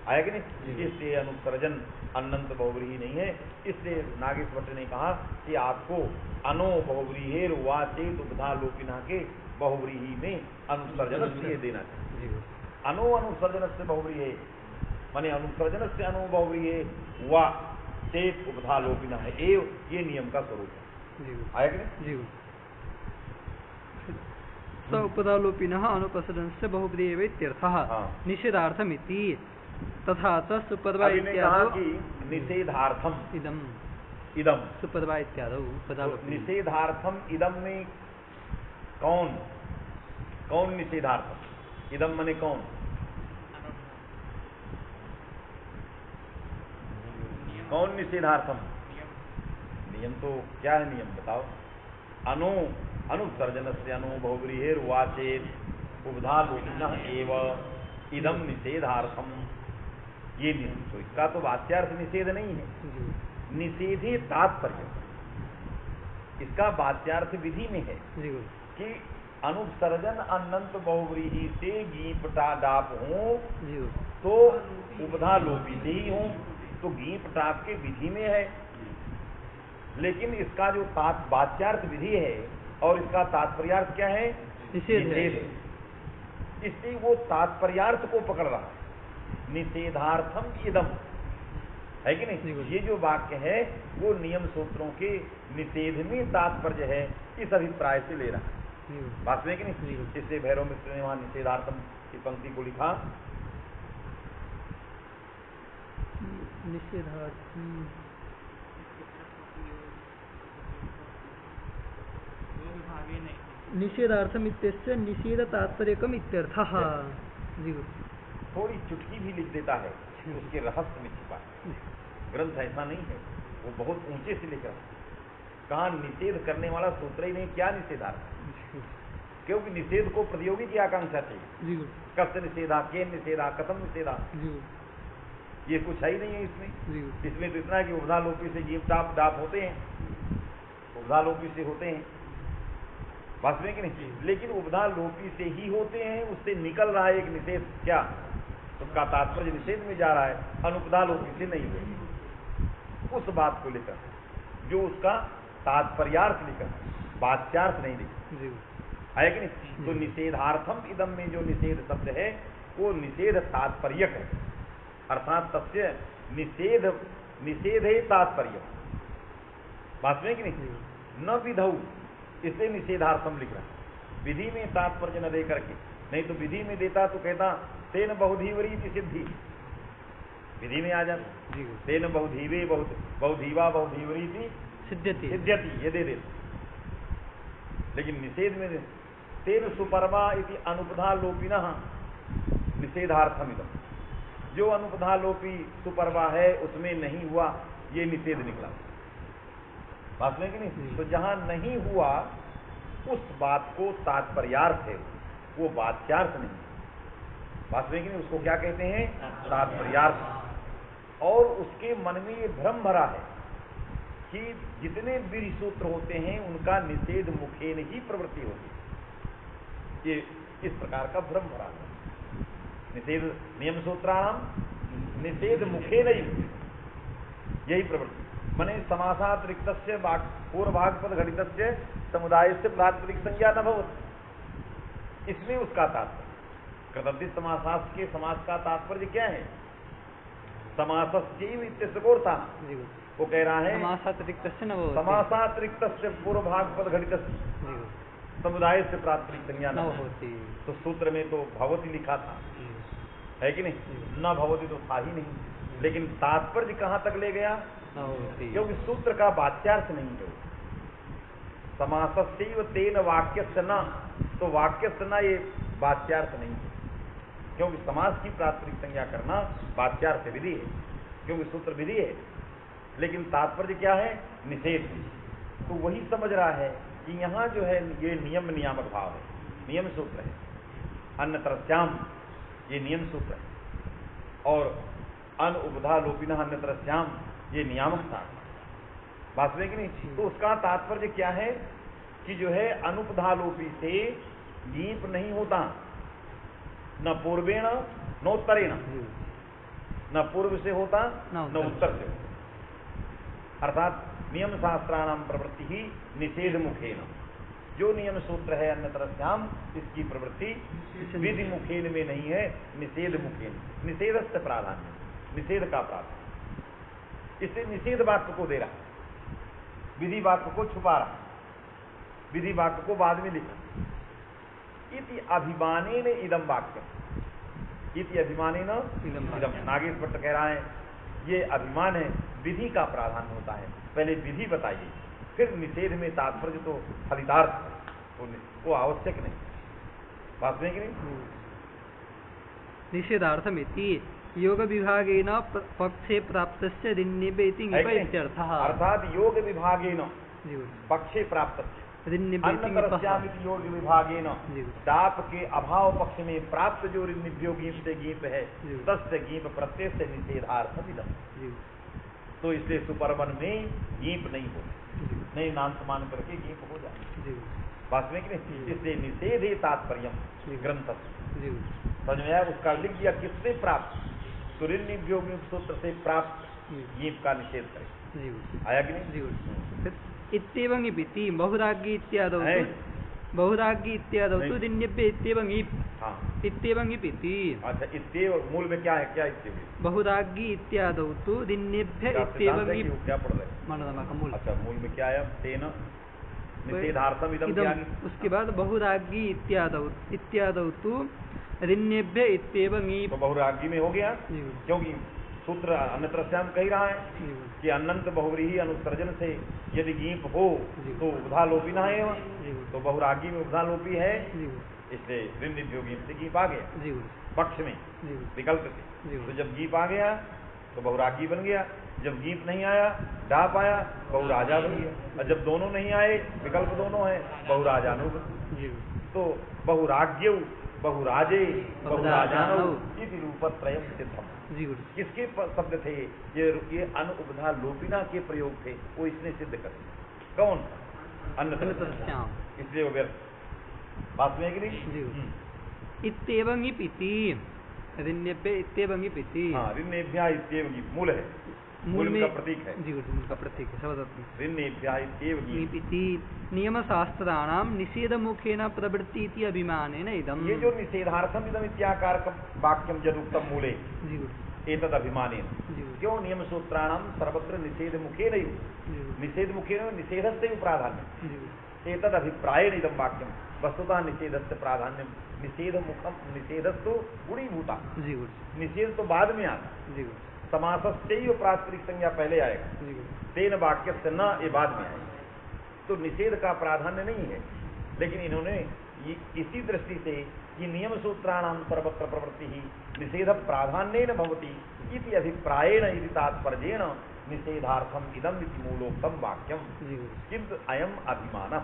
आया कि नहीं, इसलिए अनुसर्जन अनंत बहुव्रीहि नहीं है। इसलिए नागेश भट्ट ने कहा कि आपको अनो बहुव्रीहि वाचेत उपधालोपिना के बहुव्रीहि में अनुसर्जन से देना चाहिए। अनो अनुसर्जन से बहुव्रीहि माने अनुसर्जन से अनु बहुव्रीहि वा चेत उपधालोपिना है, ये नियम का स्वरूप है। आया कि नहीं। स उपधालोपिनः अनुपसर्जनस्य बहुव्रीहि इत्यर्थः निषेधार्थमिति, तथा च सुपद्वा इत्यादौ निषेधार्थम इदम सुपद्वा इत्यादौ उपधालोपिनः निषेधार्थम इदम में कौन निषेधार्थम, इदम माने कौन, कौन निषेधार्थम, नियम तो क्या है, नियम बताओ। अनुसर्जन से अनु बहुव्रीहि वाचेत उपधालोपिनः एव इदम निषेधार्थम, ये नियम, तो इसका तो वाच्यार्थ निषेध नहीं है, निषेधे तात्पर्य, इसका वाच्यार्थ विधि में है कि अनुपसर्जन अनंत बहुव्रीहि से गीप डाप हूँ तो उपधा लोपी से ही हूँ, तो गीप डाप के विधि में है, लेकिन इसका जो वाच्यार्थ विधि है और इसका तात्पर्यार्थ क्या है, निषेध। इसलिए वो तात्पर्यार्थ को पकड़ रहा है, निषेधार्थम इदम, है कि नहीं। ये जो वाक्य है वो नियम सूत्रों के निषेध में तात्पर्य है, इस अभिप्राय से ले रहा है, बात में कि नहीं। इससे भैरव मिश्र ने वहां निषेधार्थम की पंक्ति को लिखा, निषेधार्थम इत्यस्य निषेध तात्पर्यकम इत्यर्थः। थोड़ी चुटकी भी लिख देता है, उसके रहस्य में छिपा है। ग्रंथ ऐसा नहीं है, वो बहुत ऊंचे से लिख रहा है, कहा निषेध करने वाला सूत्र ही नहीं, क्या निषेधार्थ, क्योंकि निषेध को प्रतियोगी की आकांक्षा थी, कस्य निषेधा, के निषेधा, कथम निषेधा, ये कुछ है ही नहीं है इसमें। इसमें तो इतना है कि उपधालोपी से जीव डाप होते हैं, उपधालोपी से होते हैं, बात में कि नहीं। लेकिन उपधालोपी से ही होते हैं, उससे निकल रहा है एक निषेध, क्या उसका तात्पर्य निषेध में जा रहा है, अनुपधालोपी से नहीं हुए, उस बात को लेकर जो उसका तात्पर्यार्थ लिखा, वाच्यार्थ नहीं लिखा, है कि नहीं। तो निषेधार्थम इदम में जो निषेध शब्द है वो निषेध तात्पर्यक है, अर्थात तस्य निषेध है तात्पर्य, बात में कि नहीं। न विधौ, इसलिए निषेधार्थम लिख रहा है, विधि में तात्पर्य न दे करके, नहीं तो विधि में देता तो कहता तेन बहुधीवरी की सिद्धि, विधि में आ जाता तेन बहुधीवे बहुधीवा बहुधीवरी की सिद्ध्यति, ये दे देता। लेकिन निषेध में तेन सुपरमा इति अनुपधालोपिनः निषेधार्थमिदम्, जो अनुपधालोपी सुपरवा है उसमें नहीं हुआ, ये निषेध निकला, बात में कि नहीं। तो जहां नहीं हुआ उस बात को तात्पर्यार्थ है, वो वाच्यार्थ नहीं, बात में कि नहीं। उसको क्या कहते हैं, तात्पर्यार्थ। और उसके मन में ये भ्रम भरा है कि जितने विधि सूत्र होते हैं उनका निषेध मुखेन ही प्रवृत्ति होती है, ये इस प्रकार का भ्रम भरा है। निषेध नियम सूत्राणाम निषेध मुखेन ही, यही प्रवृत्ति, मने समासात रिक्तस्य पूर्वभागपद घटितस्य समुदायस्य प्रातिपदिक संज्ञा न भवति, इसमें उसका तात्पर्य। कृतद्धित समासास के समास का तात्पर्य क्या है, समासस्यैव इत्यस्य कोऽर्थः, वो कह रहा है समासात रिक्तस्य पूर्वभागपद घटितस्य समुदाय से प्रातिपदिक संज्ञा न होती, तो सूत्र में तो भवति लिखा था, है कि नहीं, न भवति तो था ही नहीं। लेकिन तात्पर्य कहां तक ले गया, क्योंकि सूत्र का वाच्यार्थ नहीं है, समासस्यैव तेन वाक्यस्य न, तो वाक्यस्य न ये वाच्यार्थ नहीं है, क्योंकि समास की प्रातिपदिक संज्ञा करना वाच्यार्थ विधि है, क्योंकि सूत्र विधि है। लेकिन तात्पर्य क्या है, निषेध। तो वही समझ रहा है कि यहाँ जो है ये नियम नियामक भाव है, नियम सूत्र है, अन्यतरस्याम ये नियम सूत्र है, और अन उपधा लोपिनः अन्यतरस्याम ये नियामक था, बात में कि नहीं। तो उसका तात्पर्य क्या है कि जो है अनुपधालोपी से गीप नहीं होता, न पूर्वेण न उत्तरेण, न पूर्व से होता न उत्तर से होता, अर्थात नियम शास्त्राणाम प्रवृत्ति ही निषेध मुखेन, जो नियम सूत्र है अन्यतरस्याम इसकी प्रवृत्ति विधि मुखेन में नहीं है, निषेध मुखेन, निषेध से प्राधान्य, निषेध का प्राधान्य, इससे निषेध वाक्य को दे रहा है, विधि वाक्य को छुपा रहा है, विधि वाक्य को बाद में लिखा। इति अभिमानेन इदम वाक्य, इति अभिमानेन इदम, नागेश भट्ट कह रहा है ये अभिमान है, विधि का प्राधान्य होता है, पहले विधि बताइए, फिर निषेध में तात्पर्य तो फलितार्थ वो आवश्यक नहीं, बात नहीं कि नहीं। निषेधार्थमिति योग विभागेन पक्षे प्राप्तस्य ऋण्येति इत्यर्थः, अर्थात योग विभागेन पक्षे प्राप्तस्य अन्यतरस्यामिति योग विभागेन, डाप के अभाव पक्ष में प्राप्त जो ऋण्यभ्यो गीप से गीप है, तस्य गीप प्रत्यय से निषेधार्थमिदम्, तो इसलिए सुपरवन में गीप नहीं होता। नहीं नांत मान करके गीप हो जाए जी वास्तविक नहीं। इसलिए निषेधे तात्पर्य ग्रंथ जी समझ में आया। उसका लिख दिया किससे प्राप्त, तो ऋन्निभ्यो सूत्र से प्राप्त गीप का निषेध करे। जी आया कि नहीं? जी इत्येवं इति बहुरागी इत्यादौ बहुरागी इत्यादौ तु दिन्यभ्य इत्येवं ईप। हाँ इत्येवं इति। अच्छा इत्येव मूल में क्या है, क्या इत्येव? बहुरागी इत्यादौ तु दिन्यभ्य इत्येवं ईप। क्या पढ़ रहे? मनोरमा का मूल। अच्छा मूल में क्या है? तेन निषेधार्थम इदम। उसके बाद बहुरागी इत्यादौ तु ऋण्यभ्य इत्येवं ईप। तो बहुरागी में हो गया, क्योंकि सूत्र अन्यत्रस्याम कह रहा है कि अनंत बहुव्रीहि अनुसर्जन से यदि गीप हो तो उपधालोपी ना है, तो बहुरागी में उपधालोपी है, इसलिए ऋन्निभ्यो गीप से गीप आ गया पक्ष में विकल्प से। तो जब गीप आ गया तो बहुरागी बन गया, जब गीप नहीं आया डाप आया बहुराजा बन गया, और जब दोनों नहीं आए विकल्प दोनों है बहुराजानु। तो बहुराज्य बहुराजे बहुराजानु इति रूपत्रयम् सिद्धम। किसके शब्द थे ये अनुपधा लोपिना के प्रयोग थे, वो इसने सिद्ध कर। कौन? अन्नतरस्याम। इसलिए वो व्यर्थ बात में है कि नहीं? इत्येवं इति ऋण्यभ्य इत्येवं इति। हाँ ऋण्यभ्य इत्येवं मूल है, मूल का प्रतीक है। जी मूल का प्रतीक है शब्द ऋण्यभ्य इत्येवं इति। नियमशास्त्राणां निषेधमुखेन प्रवृत्ति इति अभिमानेन इदम्। ये जो निषेधार्थम इदम इत्याकारकं वाक्यम यदुक्तम मूले एतद अभिमानेन। क्यों? नियम सूत्राणां सर्वत्र निषेध मुखेन निषेध मुखेन निषेधस्य प्राधान्यम् एतद अभिप्रायेण इदं वाक्यम। वस्तुतः निषेधस्य प्राधान्यम निषेध मुखम निषेधस्तु गुणीभूता, निषेध तो बाद में आता, समासस्यैव प्रातिपदिक संज्ञा पहले आएगा, तेन वाक्यस्य न ये बाद में आएगा। तो निषेध का प्राधान्य नहीं है, लेकिन इन्होंने इसी दृष्टि से कि नियम सूत्राणां सर्वत्र प्रवृत्ति ही निषेध प्राधान्येन भवति इति अभिप्रायेण इति तात्पर्येण निषेधार्थम इदम इति मूलोक्तम वाक्यम। किंतु अयम अभिमानः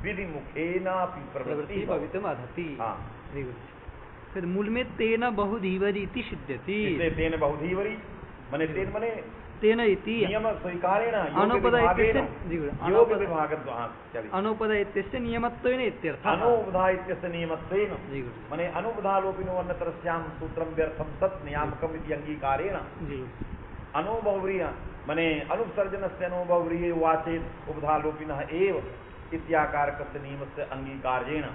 विधि मुखेनापि प्रवृत्ति भवितुमर्हति। हाँ फिर मूल में तेन बहुधीवरी इति सिद्ध्यति। तेन बहुधीवरी माने तेन माने तेन इति नियम स्वीकारेण योग विभागेन अनुपद इत्यस्य नियमत्वेन इत्यर्थः। अनुपधा इत्यस्य नियमत्वेन माने अनुपधालोपिनो अन्यतरस्यां सूत्रं व्यर्थं तत् नियामकम् इति अंगीकारेण अनुभवव्रीहि माने अनुसर्जनस्य अनुभवव्रीहि वाचेत् उपधालोपिनः एव इत्याकारकस्य नियमस्य अंगीकारेण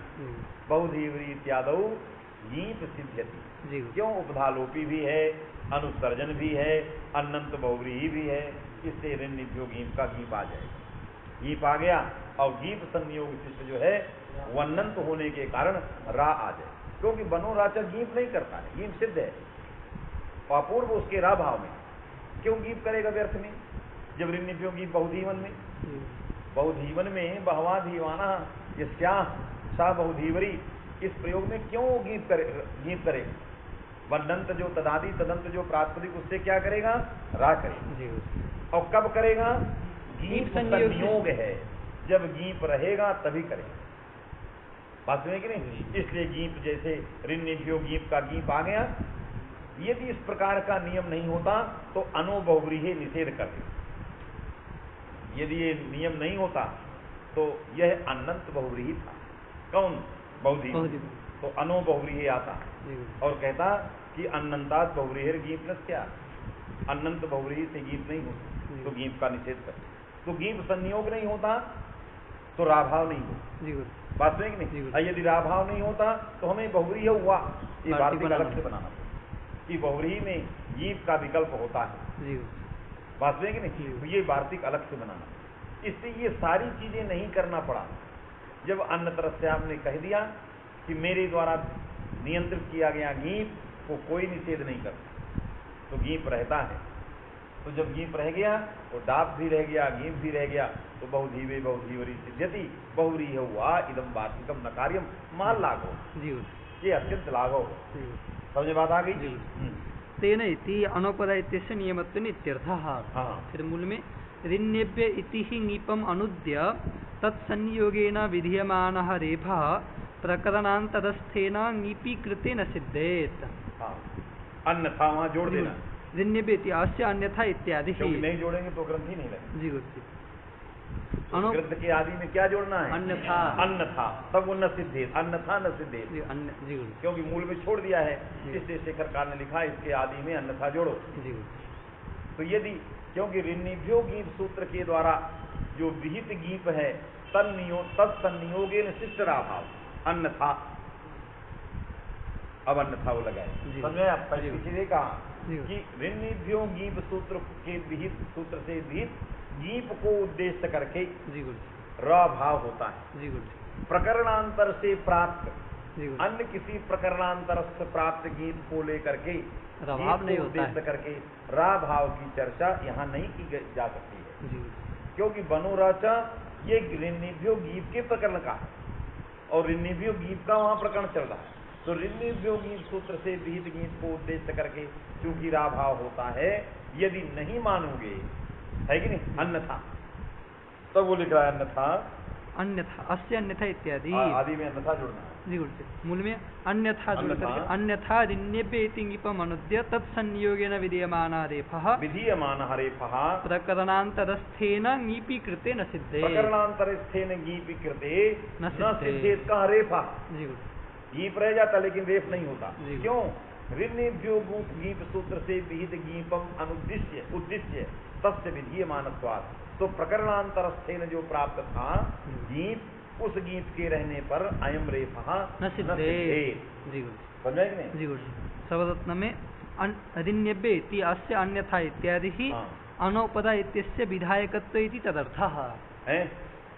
बहुधीवरी इत्यादौ गीप सिद्ध्यति। क्यों? उपधालोपी भी है, अनुसर्जन भी है, अनंत बहुव्रीहि भी है, इससे ऋण्यभ्यो गीप का गीप आ जाएगा। गीप आ गया और गीप संयोग शिष्ट जो है वो अनंत होने के कारण रा आ जाए, क्योंकि बनो राचा गीप नहीं करता है, गीप सिद्ध है अपूर्व उसके रा भाव में। क्यों गीप करेगा व्यर्थ में? जब ऋण्यभ्यो गीप बहुधीवन में, बहुधीवन में बहवा धीवाना यस्याः सा बहुधीवरी, इस प्रयोग में क्यों गीप करे? वदंत जो तदादि तदंत जो प्रातिपदिक उससे क्या करेगा? रा करेगा। और कब करेगा? गीप संयोग है, जब गीप रहेगा तभी करेगा। बात सुनिए कि नहीं? इसलिए गीप जैसे ऋण्यभ्यो गीप का गीप आ गया, यदि इस प्रकार का नियम नहीं होता तो अनो बहुव्रीहि निषेध कर देगा। यदि ये नियम नहीं होता तो यह अनंत बहुव्रीहि था। कौन? बहुधीव। तो अनो बहुव्रीहि आता और कहता कि अनंतात् बहुव्रीहिर गीप क्या, अनंत बहुव्रीहि से गीप नहीं होता, तो गीप का निषेध कर। तो गीप संयोग नहीं होता तो राभाव नहीं होता। बात नहीं कि नहीं? यदि राभाव नहीं होता तो हमें बहुव्रीहि हुआ, ये वार्तिक अलग से बनाना पड़ेगा कि बहुव्रीहि में गीप का विकल्प होता है। बात नहीं कि नहीं? ये वार्तिक अलग से बनाना। इससे ये सारी चीजें नहीं करना पड़ा। जब अन्यतरस्याम ने कह दिया कि मेरे द्वारा नियंत्रित किया गया गीप को कोई निषेध नहीं करता, तो गीप रहता है। तो जब गीप रह गया तो डाप भी रह गया, गीप भी रह गया, तो बहुधीवे बहुधीवरी सिद्ध्यति बहुव्रीहि हुआ इदम वार्तिकम न कार्यम माल लागो, ये अत्यंत लागो। समझे बात आ गई? तेन इति अनुपद इत्यस्य नियमत्वेन इत्यर्थः। फिर मूल में ऋण्यभ्य इति हि ङीपम् अनुद्य तत्संयोगेन विधीयमानः रेफः प्रकरणान्तरस्थेन ङीपीकृतेन सिद्धेत। अन्यथा वहाँ जोड़ देना, ऋण्यभ्य इति अस्य अन्यथा इत्यादि। नहीं जोड़ेंगे तो ग्रंथ ही नहीं लगेगा। जी गुरुजी। अनु ग्रंथ के आदि में क्या जोड़ना है? अन्यथा। अन्यथा, तब वो न सिद्धे, अन्यथा न सिद्धे, जी गुरु क्योंकि मूल में छोड़ दिया है। जी। इसलिए शेखरकार ने लिखा इसके आदि में अन्यथा जोड़ो। जी गुरु। तो यदि, क्योंकि ऋन्निभ्यो गीत सूत्र के द्वारा जो विहित गीत है तत्संनियोगे न शिष्टराभाव, अन्यथा, अब अन्यथा वो लगाए। जी। समझ में? आप जी। पीछे कहा जी। कि ऋन्निभ्यो गीत सूत्र के विहित सूत्र से विहित गीप को उद्देश्य करके जी गुरु। र भाव होता है। जी गुरु। प्रकरणांतर से प्राप्त जी गुरु। अन्य किसी प्रकरणांतर से प्राप्त गीत को लेकर के भाव नहीं होता उद्देश्य है। करके रा भाव की चर्चा यहाँ नहीं की जा सकती है। जी। क्योंकि बनोराचा ये ऋन्निभ्यो गीत के प्रकरण का है और ऋन्निभ्यो गीत का वहां प्रकरण चल रहा है। तो ऋन्निभ्यो गीत सूत्र से विहित गीत को उद्देश्य करके चूंकि रा भाव होता है, यदि नहीं मानोगे, है कि नहीं, अन्यथा, तब वो लिख रहा है अन्यथा, अन्यथा, अस्य अन्यथा इत्यादि आदि में अन्यथा जोड़ना है। जी गुरु। मूल में अन्यथा जोड़ करके अन्यथा ऋण्येभ्येतिङिपम् अनुद्य तत्संयोगेन विधीयमानादेफः विधीयमानः रेफः प्रकरणान्तरस्थेन ङीपि कृते न सिद्धे। प्रकरणांतरस्थेन गीपि कृते न न सिद्धे। सिद्धेत का रेफा, जी गुरु। गीप रह जाता लेकिन रेफ नहीं होता। जी। क्यों? ऋन्निभ्यो गीप सूत्र से विहित गीपम अनुद्दिश्य उद्दिश्य तस्य विधीयमानत्वात्, तो प्रकरणांतरस्थेन जो प्राप्त था गीत, उस गीत के रहने पर अयम रेफः न सिद्धे। जी गुरु। समझ गए कि नहीं? जी गुरु। सर्वरत्न में ऋण्येभ्य इति अस्य अन्यथा इत्यादि ही हाँ। अनौपदा इत्यस्य विधायकत्व इति तदर्थः है?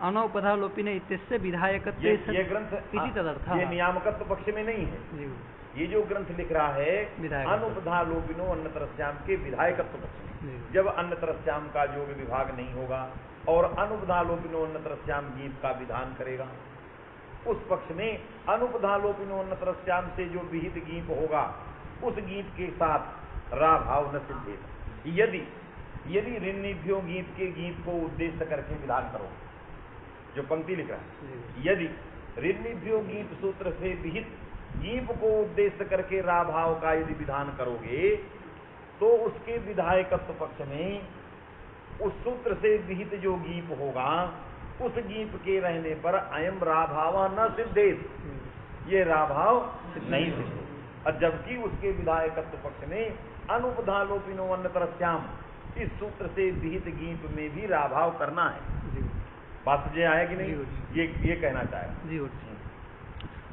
अनौपदा लोपिन इत्यस्य विधायकत्व ये ग्रंथ इति तदर्थः। ये नियामकत्व पक्ष में नहीं है। जी गुरु। ये जो ग्रंथ लिख रहा है विधायकत्व। अनुपधा लोपिनो अन्यतरस्याम के विधायकत्व पक्ष में। जी। जब अन्यतरस्याम का योग विभाग नहीं होगा और अनुपधा लोपिनो अन्यतरस्याम गीत का विधान करेगा, उस पक्ष में अनुपधा लोपिनो अन्यतरस्याम से जो विहित गीत होगा उस गीत के साथ रा भाव न सिद्धेत। यदि ऋन्निभ्यो गीत के गीत को उद्देश्य करके विधान करो, जो पंक्ति लिख रहा है, यदि ऋन्निभ्यो गीत सूत्र से विहित गीप को उद्देश्य करके रा भाव का यदि विधान करोगे तो उसके विधायकत्व पक्ष में उस सूत्र से विहित जो गीप होगा उस गीप के रहने पर अयम रा भाव न सिद्धेत, ये रा भाव नहीं सिद्धे। और जबकि उसके विधायकत्व पक्ष में अनुपधालोपिनो अन्यतरस्याम, इस सूत्र से विहित गीप में भी रा भाव करना है। बात समझे आया कि नहीं? ये कहना चाहे।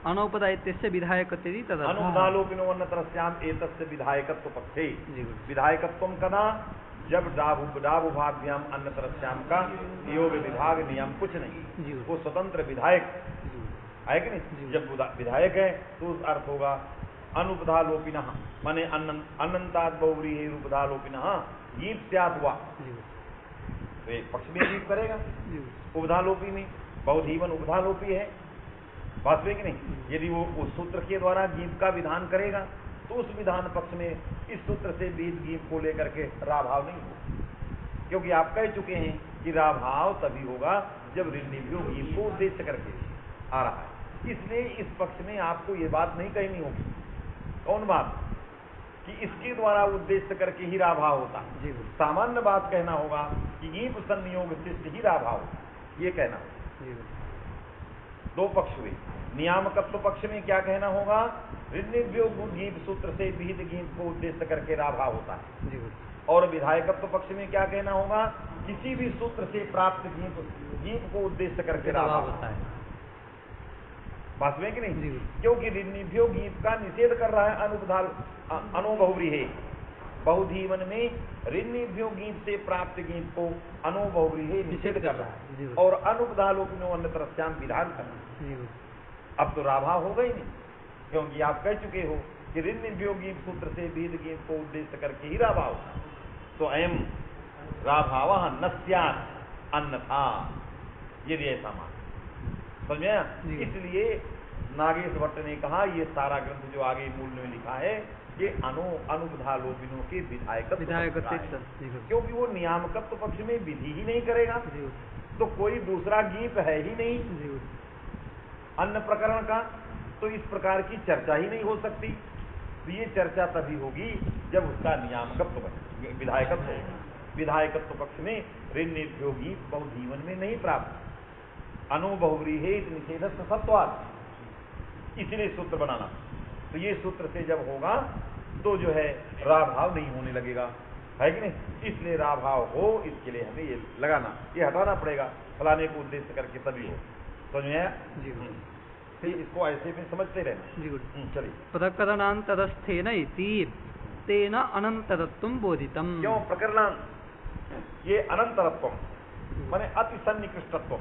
अनौपदा इत्यस्य विधायकत्व इति तदर्थः। अनुपधालोपिनो अन्यतरस्याम एतस्य विधायकत्व पक्षे, विधायकत्वम कदा, जब डाभुभाभ्याम अन्यतरस्याम का योग विभाग नियम कुछ नहीं, वो स्वतंत्र विधायक है कि नहीं? जब विधायक है तो उस अर्थ होगा अनुपधालोपिनः, माने अनंताद बहुव्री है उपधालोपिनः गीत स्यात् हुआ, तो एक पक्ष में गीत करेगा। उपधालोपी में बहुधीवन उपधालोपी है, बात है कि नहीं? यदि वो उस सूत्र के द्वारा गीत का विधान करेगा तो उस विधान पक्ष में इस सूत्र से बीज गीत को लेकर के रा भाव नहीं होगा, क्योंकि आप कह चुके हैं कि रा भाव तभी होगा जब ऋन्निभ्यो गीत को उद्देश्य करके आ रहा है। इसलिए इस पक्ष में आपको ये बात नहीं कहनी होगी। कौन बात? कि इसके द्वारा उद्देश्य करके ही रा भाव होता है। सामान्य बात कहना होगा कि गीत संयोग शिष्ट ही रा भाव होता है, ये कहना होगा। दो पक्ष हुए। नियामकत्व पक्ष में क्या कहना होगा? ऋन्निभ्यो गीत सूत्र से विहित गीत को उद्देश्य करके रा भाव होता है। और विधायकत्व पक्ष में क्या कहना होगा? किसी भी सूत्र से प्राप्त गीत को उद्देश्य करके रा भाव होता है। बात में कि नहीं? क्योंकि ऋन्निभ्यो गीत का निषेध कर रहा है अनुभवरी है। बहुधीवन में ऋन्निभ्यो गीत से प्राप्त गीत को अनुभवरी है निषेध कर रहा है और अनुपधालोपिनो अन्यतरस्याम विधान कर रहा है। अब तो राभाव होगा ही नहीं, क्योंकि आप कह चुके हो कि ऋन्निभ्यो गीत सूत्र से विहित गीत को उद्देश्य करके ही राभाव, तो अयम राभाव न स्यात् अन्यथा, यदि ऐसा मान समझ में। इसलिए नागेश भट्ट ने कहा ये सारा ग्रंथ जो आगे मूल में लिखा है ये अनुपधालोपिनों के विधायकत्व, क्योंकि वो नियामकत्व पक्ष में विधि ही नहीं करेगा तो कोई दूसरा गीत है ही नहीं अन्य प्रकरण का, तो इस प्रकार की चर्चा ही नहीं हो सकती। तो ये चर्चा तभी होगी जब उसका नियामकत्व बने, विधायकत्व होगा। विधायकत्व पक्ष में ऋण्यभ्यो गीत बहुजीवन में नहीं प्राप्त। अनु बहुव्रीहेत निषेधस्व सत्वात्, इसलिए सूत्र बनाना। तो ये सूत्र से जब होगा तो जो है राभाव नहीं होने लगेगा, है कि नहीं? इसलिए राभाव हो, इसके लिए हमें ये लगाना, ये हटाना पड़ेगा, फलाने को उद्देश्य करके तभी हो। समझ में आया? फिर इसको ऐसे में समझते रहना जी। चलिए, प्रकरणान्तरस्थेन इति तेन अनंतरत्वं बोधितम्। क्यों प्रकरणां? ये अनंतरत्व माने अति सन्निकृष्टत्व,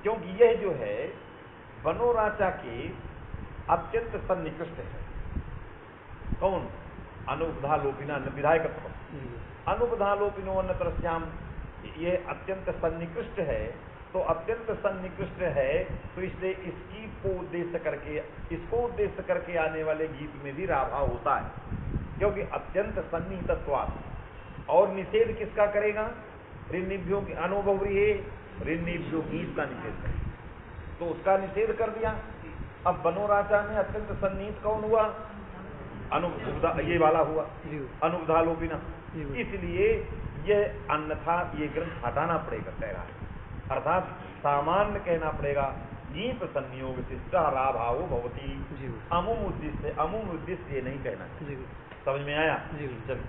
क्योंकि यह जो है बनोराचा के अत्यंत सन्निकृष्ट है। कौन? अनुपधालोपिना विधायकत्व। अनुपधालोपिनो अन्यतरस्याम, ये अत्यंत सन्निकृष्ट है। तो अत्यंत सन्निकृष्ट है तो इसलिए इसकी को उद्देश्य करके, इसको उद्देश्य करके आने वाले गीत में भी राभाव होता है, क्योंकि अत्यंत सन्निहितत्वात्। और निषेध किसका करेगा? ऋण्यभ्यो अनुभवरी ऋण्यभ्यो गीत का निषेध करेगा, तो उसका निषेध कर दिया। अब बनोराचा में अत्यंत सन्निहित कौन हुआ? अनुपधा, ये वाला हुआ अनुपधालोपिना। इसलिए यह अन्यथा ये ग्रंथ हटाना पड़ेगा, कह रहा है। अर्थात सामान्य कहना पड़ेगा, गीत संयोग शिष्टा राभावो भवती, अमुम उद्देश्य ये नहीं कहना। समझ में आया? चल,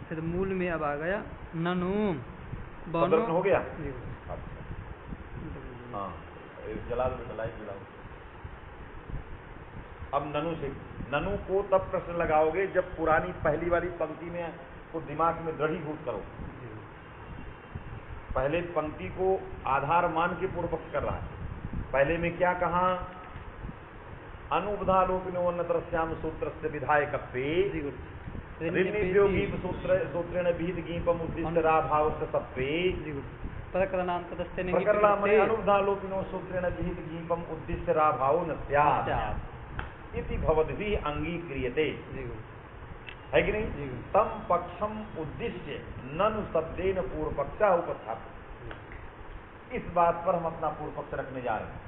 फिर मूल में अब आ गया ननु बनो हो गया। हाँ, जला दो, जलाओ। अब ननु से, ननु को तब प्रश्न लगाओगे जब पुरानी पहली वाली पंक्ति में को दिमाग में दृढ़ीभूत करो। पहले पंक्ति को आधार मान के पूर्व पक्ष कर रहा है। पहले में क्या कहा? अनुपधालोपिनो अन्यतरस्याम सूत्रस्य विधायकत्वे ऋण्यभ्यो गीत सूत्रेण विहित गीपम उद्दिश्य राभावस्य सत्वे प्रकरणान्तरस्थेन अनुपधालोपिनो सूत्रेण विहित गीपम उद्दिश्य राभावो न स्यात् इति भवद्भिः अंगीक्रियते, है कि नहीं? तम पक्षम उद्दिश्य ननु शब्देन पूर्व पक्षा उपस्थापित। इस बात पर हम अपना पूर्व पक्ष रखने जा रहे हैं।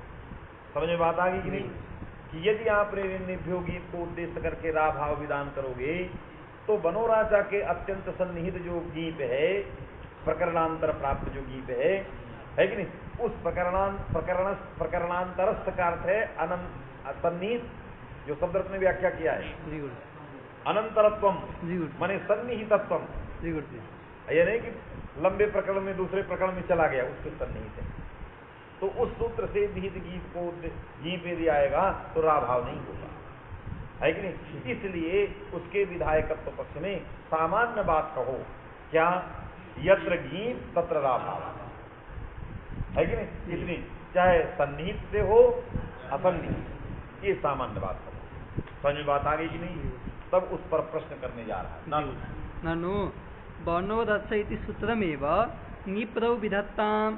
समझ में बात आ गई कि नहीं? कि यदि आप ऋण्यभ्यो गीत को उद्देश्य करके राभाव विधान करोगे तो बनोराचा के अत्यंत सन्निहित जो गीत है, प्रकरणांतर प्राप्त जो गीत है कि नहीं, उस प्रकरणांतरस्थ का अर्थ है अनंत सन्निहित, जो शब्द ने व्याख्या किया है। अनंतरत्वम माने सन्निहितत्वम, ये नहीं कि लंबे प्रकरण में दूसरे प्रकरण में चला गया, उसके सन्निहित है। तो उस सूत्र से विहित गीत को गीत यदि आएगा तो राभाव नहीं होगा, है कि नहीं? इसलिए उसके विधायकत्व पक्ष में सामान्य बात कहो, क्या? यत्र गीत तत्र राभाव, है कि नहीं? इसलिए चाहे सन्निहित से हो असन्निहित, ये सामान्य बात कहो। समझ में बात आ गई कि नहीं? तब उस पर प्रश्न करने जा रहा है। ननु बनोरथ इति सूत्रमेव निप्रौ विधत्ताम्।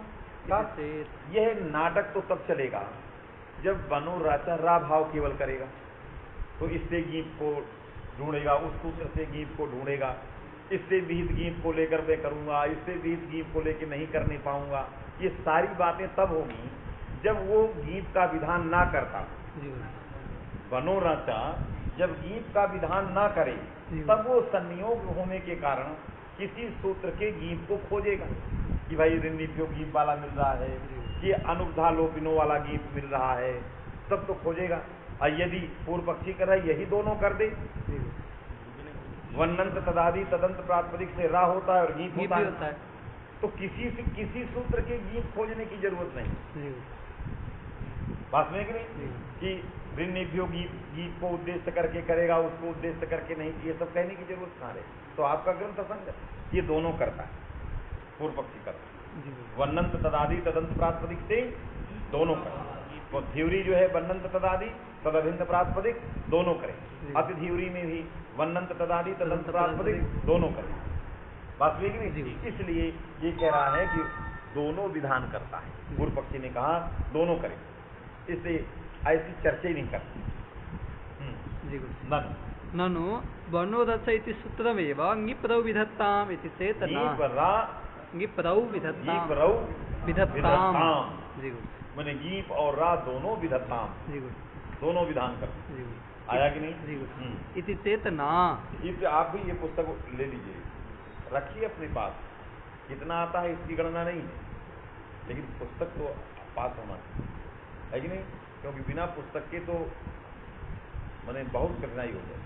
यह नाटक तो तब चलेगा जब बनोराचा राभाव केवल करेगा, तो इससे गीत को ढूंढेगा, उस सूत्र से गीत को ढूंढेगा, इससे विहित गीत को लेकर मैं करूंगा, इससे विहित गीत को लेकर नहीं करने पाऊंगा। ये सारी बातें तब होगी जब वो गीत का विधान ना करता। बनोराचा जब गीत का विधान ना करे तब वो संयोग होने के कारण किसी सूत्र के गीत को खोजेगा कि भाई ऋण्यभ्यो गीत वाला मिल रहा है, कि अनुपधालोपिनो वाला गीत मिल रहा है, तब तो खोजेगा। और यदि पूर्व पक्षी कर रहा है यही दोनों कर दे, वन्नंत तदादि तदंत प्रातिपदिक से रा होता है और गीत होता है, तो किसी सूत्र के गीत खोजने की जरूरत नहीं। बात में कि नहीं कि ऋण्यभ्यो गीत को उद्देश्य करके करेगा, उसको उद्देश्य करके नहीं, ये सब कहने की जरूरत कहाँ है? तो आपका ग्रंथ असंग है। ये दोनों करता है, पूर्व पक्षी करता है, वन्नंत तदादि तदंत प्रातिपदिक से दोनों करता है। तो थ्योरी जो है वन्नंत तदादि तदभिन्न प्रातिपदिक दोनों करें, अति थ्योरी में भी वन्नंत तदादि तदंत प्रातिपदिक दोनों करें। बात ठीक नहीं? इसलिए ये कह रहा है कि दोनों विधान करता है। पूर्व पक्षी ने कहा दोनों करें, इसलिए ऐसी चर्चा ही नहीं करती। ननु वर्णोदत्स इति सूत्रमेव ङिप्रौ विधत्ताम् इति चेत् ङिप्रौ विधत्ताम् माने गीप और रा दोनों विधत्ताम, दोनों विधान करते। आया कि नहीं? इति चेत ना, आप भी ये पुस्तक ले लीजिए, रखिए अपने पास, कितना आता है इसकी गणना नहीं है, लेकिन पुस्तक तो पास होना है कि नहीं, क्योंकि बिना पुस्तक के तो मैंने बहुत कठिनाई हो जाए।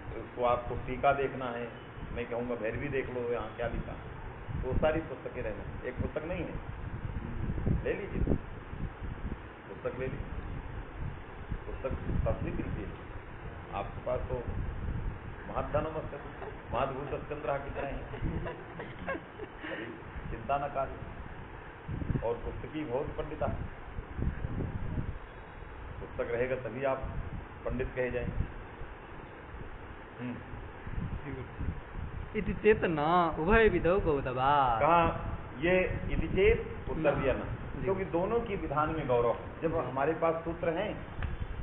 तो उसको आपको टीका देखना है, मैं कहूँगा भैरवी देख लो यहाँ क्या लिखा, तो सारी पुस्तकें रहना, एक पुस्तक नहीं है, ले लीजिए पुस्तक, ले लीजिए पुस्तक, सब्जी मिलती है आपके पास तो महाधनमस्त महाभूत चंद्रा की तरह अभी चिंता न कार्य, और पुस्तकी बहुत पंडिता, पुस्तक रहेगा तभी आप पंडित कहे जाएंगे। इति चेत न उभय विधौ गौरवा, कहा ये इति चेत उत्तर दिया ना, क्योंकि दोनों की विधान में गौरव। जब हमारे पास सूत्र हैं,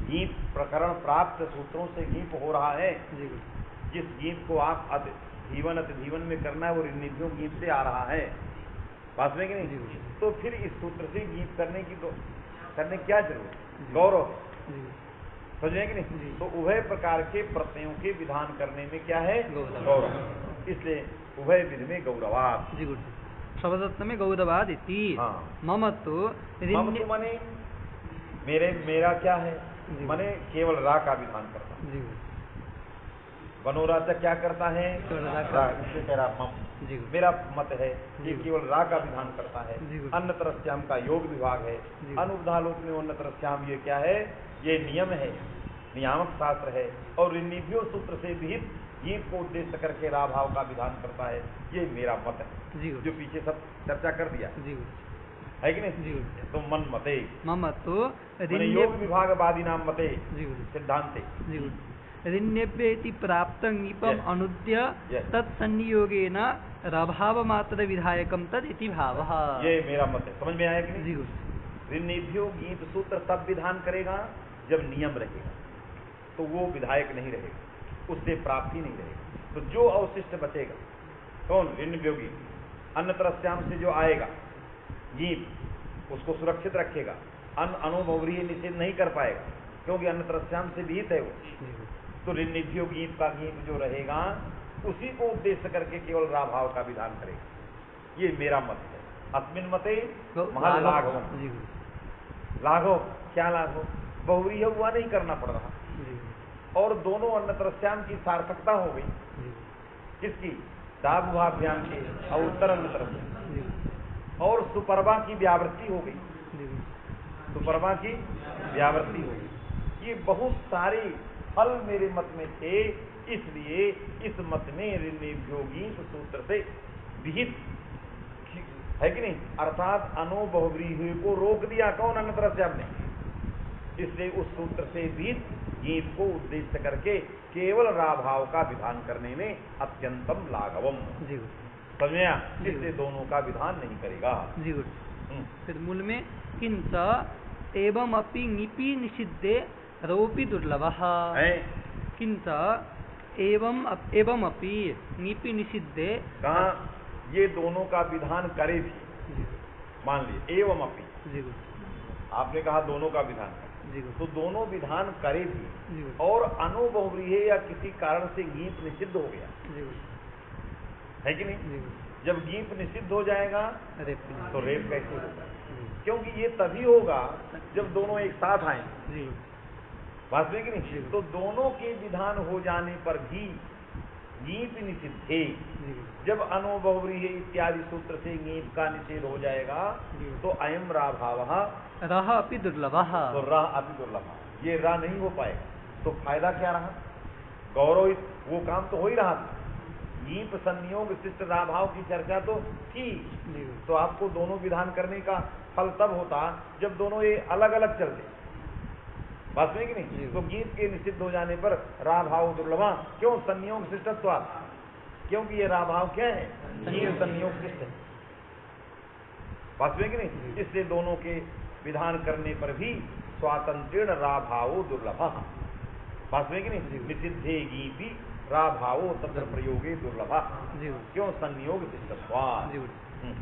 गीत प्रकरण प्राप्त सूत्रों से गीत हो रहा है, जिस गीत को आप अतिधीवन में करना है वो निधियों गीत से आ रहा है, बात में कि नहीं, तो फिर इस सूत्र से गीत करने की करने क्या जरूरत, गौरव, समझ रहे कि नहीं। तो उभय प्रकार के प्रत्ययों के विधान करने में क्या है, गौरव, इसलिए उभय विधि में गौरवाद, शब्दत्व में गौरवाद इति। मम तो मने मेरा क्या है, मने केवल रा का विधान करता है, बनोरा से क्या करता है, इसलिए तेरा मम, मेरा मत है ये केवल रा का विधान करता है। अन्नतरस्याम का योग विभाग है, अनुबधालोक में अन्नतरस्याम ये क्या है, ये नियम है, नियामक शास्त्र है, और निधियों सूत्र से विहित गीत को उद्देश्य करके रा भाव का विधान करता है, ये मेरा मत है, जो पीछे सब चर्चा कर दिया है कि नहीं। तो मन मते, मम तो योग विभागवादी नाम मते सिद्धांते ऋण्यभ्येति प्राप्त नीपम अनुद्य तत्संयोगेन रभाव मात्र विधायकम तद इति भावः, ये मेरा मत है, समझ में आया कि नहीं। ऋण्यभ्यो गीत सूत्र तब विधान करेगा जब नियम रहेगा, तो वो विधायक नहीं रहेगा, उससे प्राप्ति नहीं रहेगी। तो जो अवशिष्ट बचेगा कौन, ऋण्यभ्यो गीत, अन्नतरस्याम से जो आएगा गीत उसको सुरक्षित रखेगा, अनुभवरीय निषेध नहीं कर पाएगा, क्योंकि अन्नतरस्याम से विहित है वो। तो ऋण्यभ्यो गीत का गीत जो रहेगा उसी को उद्देश्य करके केवल राभाव का विधान करेगा, ये मेरा मत है। अस्मिन मते महालाघव, लाघव क्या लाघव, बहुव्रीहि हुआ नहीं करना पड़ रहा, और दोनों अन्नतरस्याम की सार्थकता हो गई, किसकी, दाभुभाभ्याम की और उत्तर अन्नतरस्याम, और सुपर्वा की व्यावृत्ति हो गई, सुपर्वा की व्यावृत्ति हो गई। ये बहुत सारे फल मेरे मत में थे, इसलिए इस मत में ऋण्यभ्यो गीत सूत्र से विहित है कि नहीं, अर्थात अनुभवव्रीहि को रोक दिया कौन, अन्नतरस्याम ने, इसलिए उस सूत्र से विहित गीत को उद्देश्य करके केवल राभाव का विधान करने में अत्यंतम लाघवम, समझ में आया, इसलिए दोनों का विधान नहीं करेगा। फिर मूल में किंच एवं अपि ङिपि निषिद्धे रोपि दुर्लभः, किंच एवं अपि ङिपि निषिद्धे, कहा ये दोनों का विधान करे भी, मान लीजिए एवं अपि, आपने कहा दोनों का विधान, तो दोनों विधान करे भी और अनुभवव्रीहि या किसी कारण से गीत निषिद्ध हो गया है कि नहीं। जब गीत निषिद्ध हो जाएगा तो रेप कैसे होगा, क्योंकि ये तभी होगा जब दोनों एक साथ आए, बात में कि नहीं। तो दोनों के विधान हो जाने पर भी गीत निषिद्ध थे, जब अनुभवव्रीहि इत्यादि सूत्र से गीत का निषेध हो जाएगा तो अयम राभावः रह अपि दुर्लभः, तो रह अपि दुर्लभः, ये रह नहीं हो पाएगा, तो फायदा क्या रहा, गौरव वो काम तो हो ही रहा था, गीत संयोग शिष्ट राभाव की चर्चा तो थी, तो आपको दोनों विधान करने का फल तब होता जब दोनों ये अलग अलग चलते, बात में कि नहीं। तो गीत के निषिद्ध हो जाने पर राभाव दुर्लभा, क्यों, संयोग शिष्टत्व, क्योंकि ये राभाव क्या है, गीत संयोग शिष्ट है, बात में कि नहीं। इसलिए दोनों के विधान करने पर भी स्वातंत्र्य राभावो दुर्लभा, बात में कि नहीं, निषिद्धे गीति राभावो तत्र प्रयोगे दुर्लभा, क्यों, संयोग शिष्टत्वात्।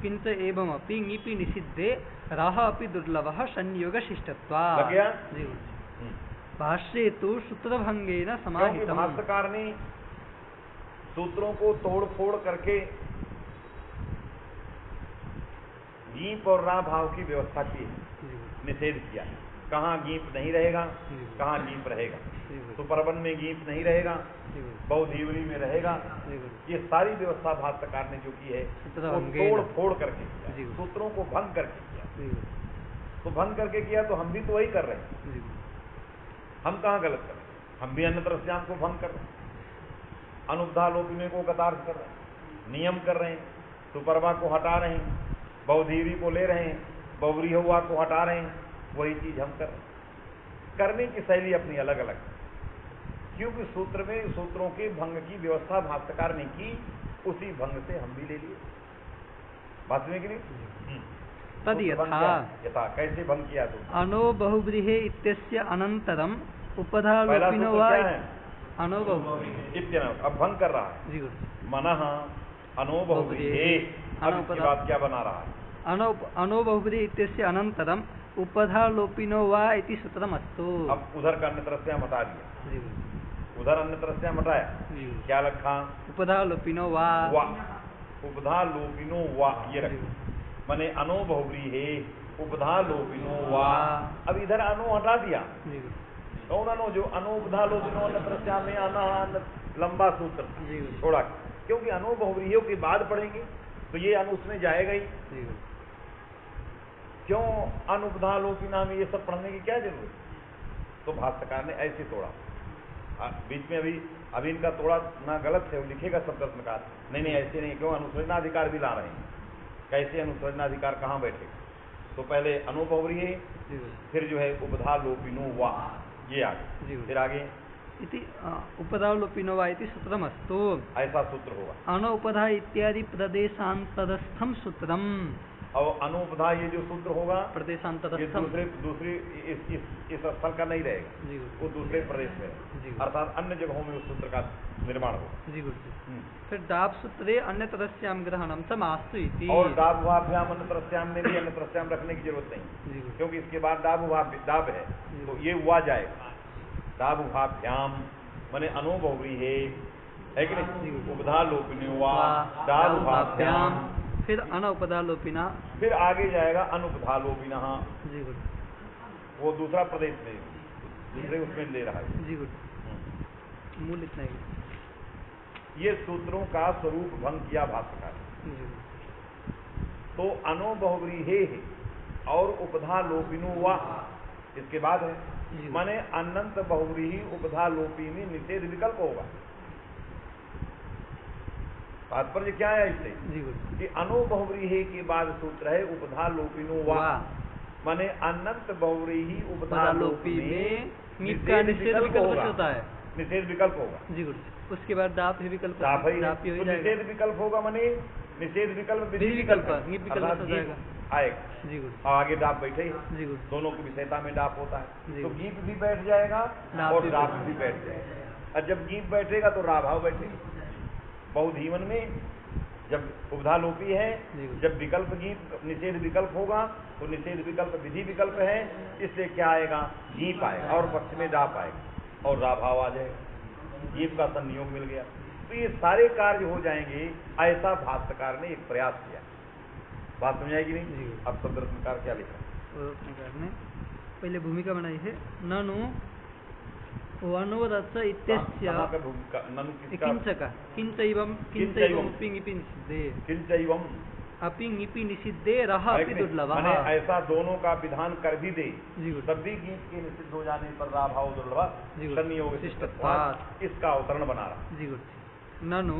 किंच एवं अपि ङिपि निषिद्धे राह अपि दुर्लभः संयोग शिष्टत्वात्। भाष्ये तो सूत्रभंगेन समाहितम्, भाष्यकार ने सूत्रों को तोड़ फोड़ करके गीप और रा भाव की व्यवस्था की है, निषेध किया है। कहाँ गीप नहीं रहेगा, कहाँ गीप रहेगा। सुपरवन में गीप नहीं रहेगा, बहुधीवरी में रहेगा। ये सारी व्यवस्था भाष्यकार ने जो की है वो तोड़ फोड़ करके किया, सूत्रों को भंग करके किया। तो भंग करके किया तो हम भी तो वही कर रहे हैं। हम कहाँ गलत कर रहे हैं? हम भी अन्यत्रस्याम को भंग कर रहे हैं, अनुपधालोपिने को गतार्थ कर रहे हैं, नियम कर रहे हैं, सुपरवा को हटा रहे हैं, बहुधीवरी को ले रहे हैं, बहुव्रीहवा को हटा रहे हैं। वही चीज हम कर रहे हैं। करने की शैली अपनी अलग अलग है, क्योंकि सूत्र में सूत्रों के भंग की व्यवस्था भाष्यकार ने की, उसी भंग से हम भी ले लिए। बात में कि नहीं? तद यथा कैसे भंग किया? तो अनो बहुव्रीहे इत्यस्य अनंतरम उपधालोपिनो वा अनो बहुव्रीहे। अब भंग कर रहा है मनः अनो बहुव्रीहे। अब इसके बाद क्या बना रहा है? अनो बहुव्रीहि इत्यस्य अनंतरम उपधालोपिनो वा इति सूत्रमस्तु। अब उधर का अन्यत्रस्याम हटा दिया, उधर अन्यत्रस्याम हटाया, क्या रखा? उपधालोपिनो वा। उपधालोपिनो वा ये रखा, माने अनो बहुव्रीहे उपधालोपिनो वा। अब इधर अनो हटा दिया। कौन अनो? जो अनो उपधालोपिनो अन्यत्रस्याम में आना लंबा सूत्र छोड़ा, क्योंकि अनो बहुव्रीहियों के बाद पढ़ेंगे तो ये अनु उसमें जाएगा ही। क्यों अनुपधालोपिना में ये सब पढ़ने की क्या जरूरत? तो भाष्यकार ने ऐसे तोड़ा। बीच में अभी इनका तोड़ा ना गलत है, वो लिखेगा शब्दात्मकार। नहीं ऐसे नहीं, क्यों? अनुसृजनाधिकार भी ला रहे हैं। कैसे अनुसृजनाधिकार कहाँ बैठे? तो पहले अनु बहुव्रीहि, फिर जो है उपधालोपिनो वा, ये आगे, फिर आगे इति उपधालोपिनो वा इति सूत्रमस्तु। ऐसा सूत्र होगा। अनो उपधा इत्यादि प्रदेशांतरस्थम सूत्रम। और अनुपधा ये जो सूत्र होगा प्रदेशांतरस्थम, दूसरी इस स्थल का नहीं रहेगा, वो दूसरे प्रदेश में, अर्थात अन्य जगहों में उस सूत्र का निर्माण होगा। जी गुरु। फिर डाब सूत्रे अन्यतरस्याम ग्रहणम समास्तु इति। और डाबुभाभ्याम अन्यतरस्याम में भी अन्यतरस्याम रखने की जरूरत नहीं, क्योंकि इसके बाद डाब है तो ये हुआ जाएगा। डाबुभाभ्याम माने अनो बहुव्रीहे है कि नहीं? उपधालोपिनो वा डाबुभाभ्याम, फिर अनुपधालोपिना, फिर आगे जाएगा अनुपधालोपिना। जी गुड। वो दूसरा प्रदेश में, दूसरे उसमें ले रहा है। जी गुड। मूल इतना ही। ये सूत्रों का स्वरूप भंग किया भाष्यकार। तो अनो बहुव्रीहे और उपधालोपिनो वा इसके बाद है, माने अनंत बहुव्रीहि उपधालोपिनी निषेध विकल्प होगा। तात्पर्य क्या है इससे? कि अनो बहुव्रीहि के बाद सूत्र है उपधालोपिनो वा, माने अनंत बहुव्रीहि उपधालोपी में निषेध विकल्प होता है। निषेध विकल्प होगा। जी गुरु। उसके बाद दाप ही विकल्प, तो निषेध विकल्प होगा, माने निषेध विकल्प विधि विकल्प आएगा। जी गुरु। और आगे डाप बैठे ही, जी गुरु। दोनों की विषयता में डाप होता है, तो गीत भी बैठ जाएगा और डाप भी बैठ जाएगा। और जब गीत बैठेगा तो राभाव बैठेगा। बहुधीवन में जब उपधालोपी है, जब विकल्प गीत निषेध विकल्प होगा तो निषेध विकल्प विधि विकल्प है, इससे क्या आएगा? गीप आएगा और पक्ष में डाप आएगा और राभाव आ जाएगा। गीप का संयोग मिल गया। तो ये सारे कार्य हो जाएंगे, ऐसा भाष्यकार ने एक प्रयास किया। बात समझ आएगी नहीं? अब शब्दरत्नकार क्या लिखा? रत्नकार ने पहले भूमिका बनाई है, ननु वनोरस इत्यस्य किंचैवं अपि ङिपि निषिद्धे रह अपि दुर्लभः। ऐसा दोनों का विधान कर भी दे तब भी गीत के निषिद्ध हो जाने पर राभाव दुर्लभ संयोग शिष्टत्वात्, इसका अवतरण बना रहा। जी गुरु। ननु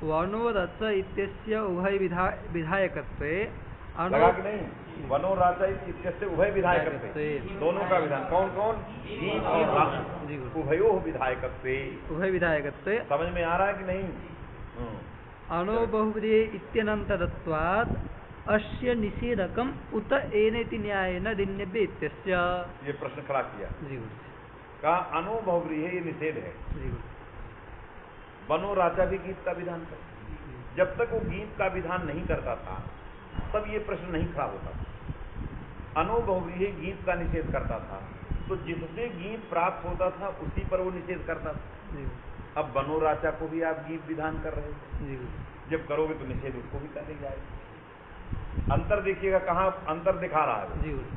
वनोरस इत्यस्य उभय विधायकत्वे लगा कि नहीं? वनोराचा इत्यस्य उभय विधायकत्वे, दोनों का विधान। कौन कौन? गीत और राम, उभयो विधायकत्वे। उभय विधायकत्वे समझ में आ रहा है कि नहीं? अनो बहुव्रीहि इत्यनंतरत्वात् अस्य निषेधकम उत एनेति न्यायेन दिन्यभ्य इत्यस्य। ये प्रश्न खड़ा किया। जी गुरु। का अनो बहुव्रीहि ये निषेध है। जी गुरु। वनोराचा भी गीत का विधान कर, जब तक वो गीत का विधान नहीं करता था तब ये प्रश्न नहीं खड़ा होता था। अनो बहुव्रीहि गीत का निषेध करता था, तो जिससे गीत प्राप्त होता था उसी पर वो निषेध करता था। अब वनोराचा को भी आप गीत विधान कर रहे हो, जब करोगे तो निषेध उसको भी करने जाएगा। अंतर देखिएगा कहाँ अंतर दिखा रहा है। जी गुरु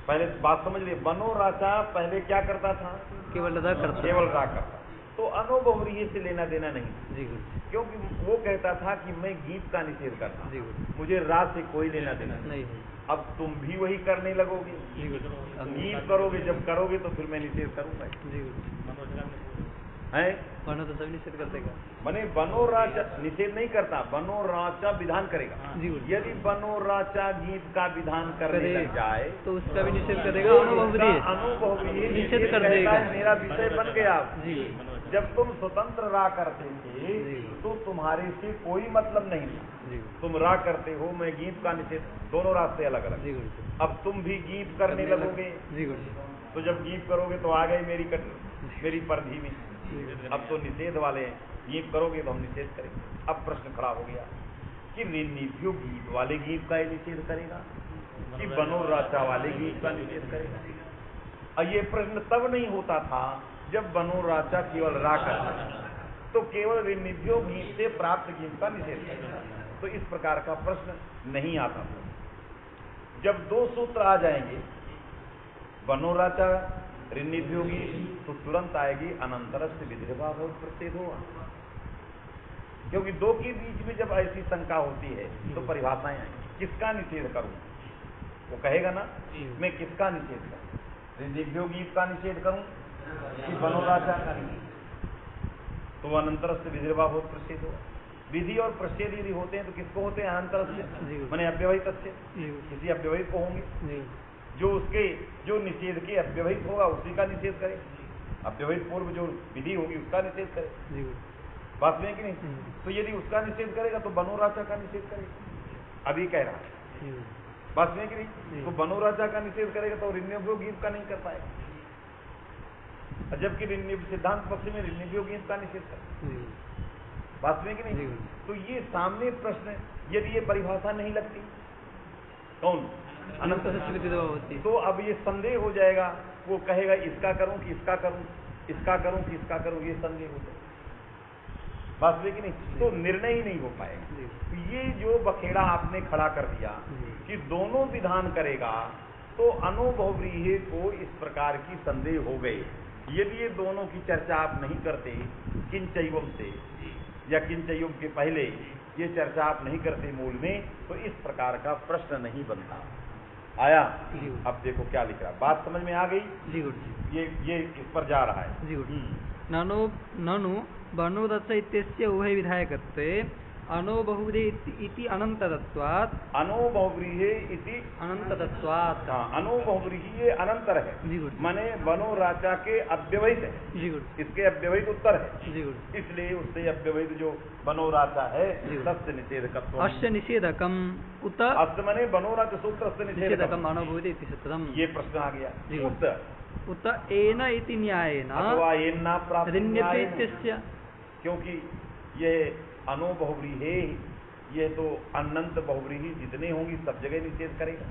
पहले बात समझ लिए, बनो राजा पहले क्या करता था? केवल रा करता, केवल रा करता, तो अनुभवरीय से लेना देना नहीं। जी गुरु क्योंकि वो कहता था कि मैं गीत का निषेध करता, जी गुरु मुझे रात से कोई लेना देना नहीं है, अब तुम भी वही करने लगोगे, जी गुरु गीत करोगे, जब करोगे तो फिर मैं निषेध करूंगा। जी गुरु है वरना तो सब निषेध कर देगा। मने बनो राजा निषेध नहीं करता, बनो राजा विधान करेगा। जी गुरु यदि बनो राजा गीत का विधान करने लग जाए तो उसका भी निषेध करेगा, अनुभवरीय निषेध कर देगा। मेरा विषय बन गया। जी जब तुम स्वतंत्र रा करते थे तो तुम्हारे से कोई मतलब नहीं था, जी तुम रा करते हो, मैं गीत का निषेध, दोनों रास्ते अलग अलग। जी गुरु अब तुम भी गीत करने लगोगे, जी गुरु तो जब गीत करोगे तो आ गई मेरी परिधि में। अब तो निषेध वाले हैं, गीत करोगे तो हम निषेध करेंगे। अब प्रश्न खड़ा हो गया कि निभ्यो गीत वाले गीत का ही निषेध करेगा कि बनो राजा वाले गीत का निषेध करेगा? और ये प्रश्न तब नहीं होता था जब बनो राजा केवल रा करता, तो केवल निभ्यो गीत से प्राप्त गीत का निषेध करेगा। तो इस प्रकार का प्रश्न नहीं आता था। जब दो सूत्र आ जाएंगे, बनो राजा ऋनिभ्यो गीत, तो तुरंत आएगी अनंतरस्य विधिर्भाव और प्रत्येक होगा। क्योंकि दो के बीच में जब ऐसी शंका होती है तो परिभाषाएं आएंगी, किसका निषेध करूं? वो कहेगा ना मैं किसका निषेध करूं, ऋनिभ्यो गीत का निषेध करूं कि बनो राजा का निषेध? तो अनंतरस्य विधिर्भाव और प्रत्येक होगा। विधि और प्रच्छेद यदि होते हैं तो किसको होते हैं? अनंतरस्य माने अव्यवहित से, किसी अव्यवहित को होंगे। जो निषेध के अव्यवहित होगा उसी का निषेध करे, अव्यवहित पूर्व जो विधि होगी उसका निषेध करे। बात में कि नहीं? तो यदि उसका निषेध करेगा तो बनो राजा का निषेध करेगा, अभी कह रहा है। बात में कि नहीं? तो बनो राजा का निषेध करेगा तो ऋण्यभ्यो गीत का नहीं कर पाएगा, जबकि सिद्धांत पक्ष में ऋण्यभ्यो गीत का निषेध करे। बात में कि नहीं? तो ये सामने प्रश्न, यदि ये परिभाषा नहीं लगती कौन अनंत होती, तो अब ये संदेह हो जाएगा, वो कहेगा इसका करूं कि इसका करूं, इसका करूं कि इसका करूं, ये संदेह हो जाएगा। बात है कि नहीं? तो निर्णय ही नहीं हो पाएगा। तो ये जो बखेड़ा आपने खड़ा कर दिया कि दोनों विधान करेगा, तो अनुभवरीय को इस प्रकार की संदेह हो गई। यदि ये दोनों की चर्चा आप नहीं करते किंचैवम से, या किंचैवम के पहले ये चर्चा आप नहीं करते मूल में, तो इस प्रकार का प्रश्न नहीं बनता। आया? अब देखो क्या लिख रहा है, बात समझ में आ गई? जी गुरु ये इस पर जा रहा है। जी गुरु ननु बनो रस इत्यस्य उभय विधायकत्वे अनोबहुव्रीः इति अनंतरत्वात्, अनोबहुव्रीः इति अनंतरत्वात्, अनोबहुव्रीः अनंतर है, जी गुरु माने बनो राजा के अव्यवहित है। जी गुरु इसके अव्यवहित उत्तर है। जी गुरु इसलिए उससे अव्यवहित जो बनो राजा है तस्य निषेधकत्वम्, अस्य निषेधकम् उत, अस्य माने बनो राजा सूत्र अस्य निषेधकम् अनोभूति इति सूत्रम्। ये प्रश्न आ गया। उत एन इति न्यायेन अथवा एन्ना प्राप्त ऋण्यते इत्यस्य, क्योंकि ये अनोबहुव्रीः, ये तो अनंत बहुव्रीः जितने होंगी सब जगह निषेध करेगा।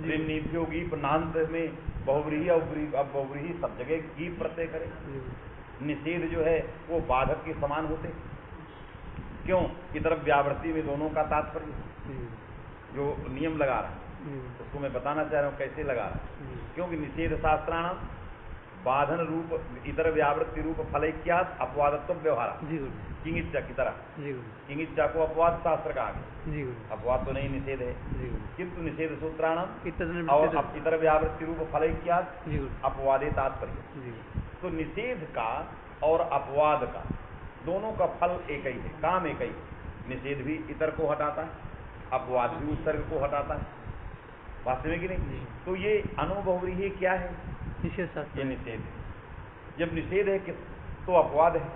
ऋनिभ्यो गीप नांत में बहुव्रीः अब बहुव्रीः सब जगह गीप प्रत्यय करेगा। निषेध जो है वो बाधक के समान होते, क्यों? की तरफ व्यावृत्ति में दोनों का तात्पर्य जो नियम लगा रहा है उसको मैं बताना चाह रहा हूँ कैसे लगा रहा है। क्योंकि निषेध शास्त्राणाम बाधन रूप इतर व्यावृत्ति रूप फलैक्यात् अपवादत्व व्यवहार, किंगिच्चा की तरह। किंगिच्चा को अपवाद शास्त्र कहा गया, अपवाद तो नहीं निषेध है, किंतु निषेध सूत्राणाम और इतर व्यावृत्ति रूप फलैक्यात् अपवादे तात्पर्य। तो निषेध का और अपवाद का दोनों का फल एक ही है, काम एक ही। निषेध भी इतर को हटाता है, अपवाद भी उत्सर्ग को हटाता है। वास्तव में कि नहीं? तो ये अनुभवरीय क्या है? निषेध शास्त्र। ये निषेध है। जब निषेध है तो अपवाद है,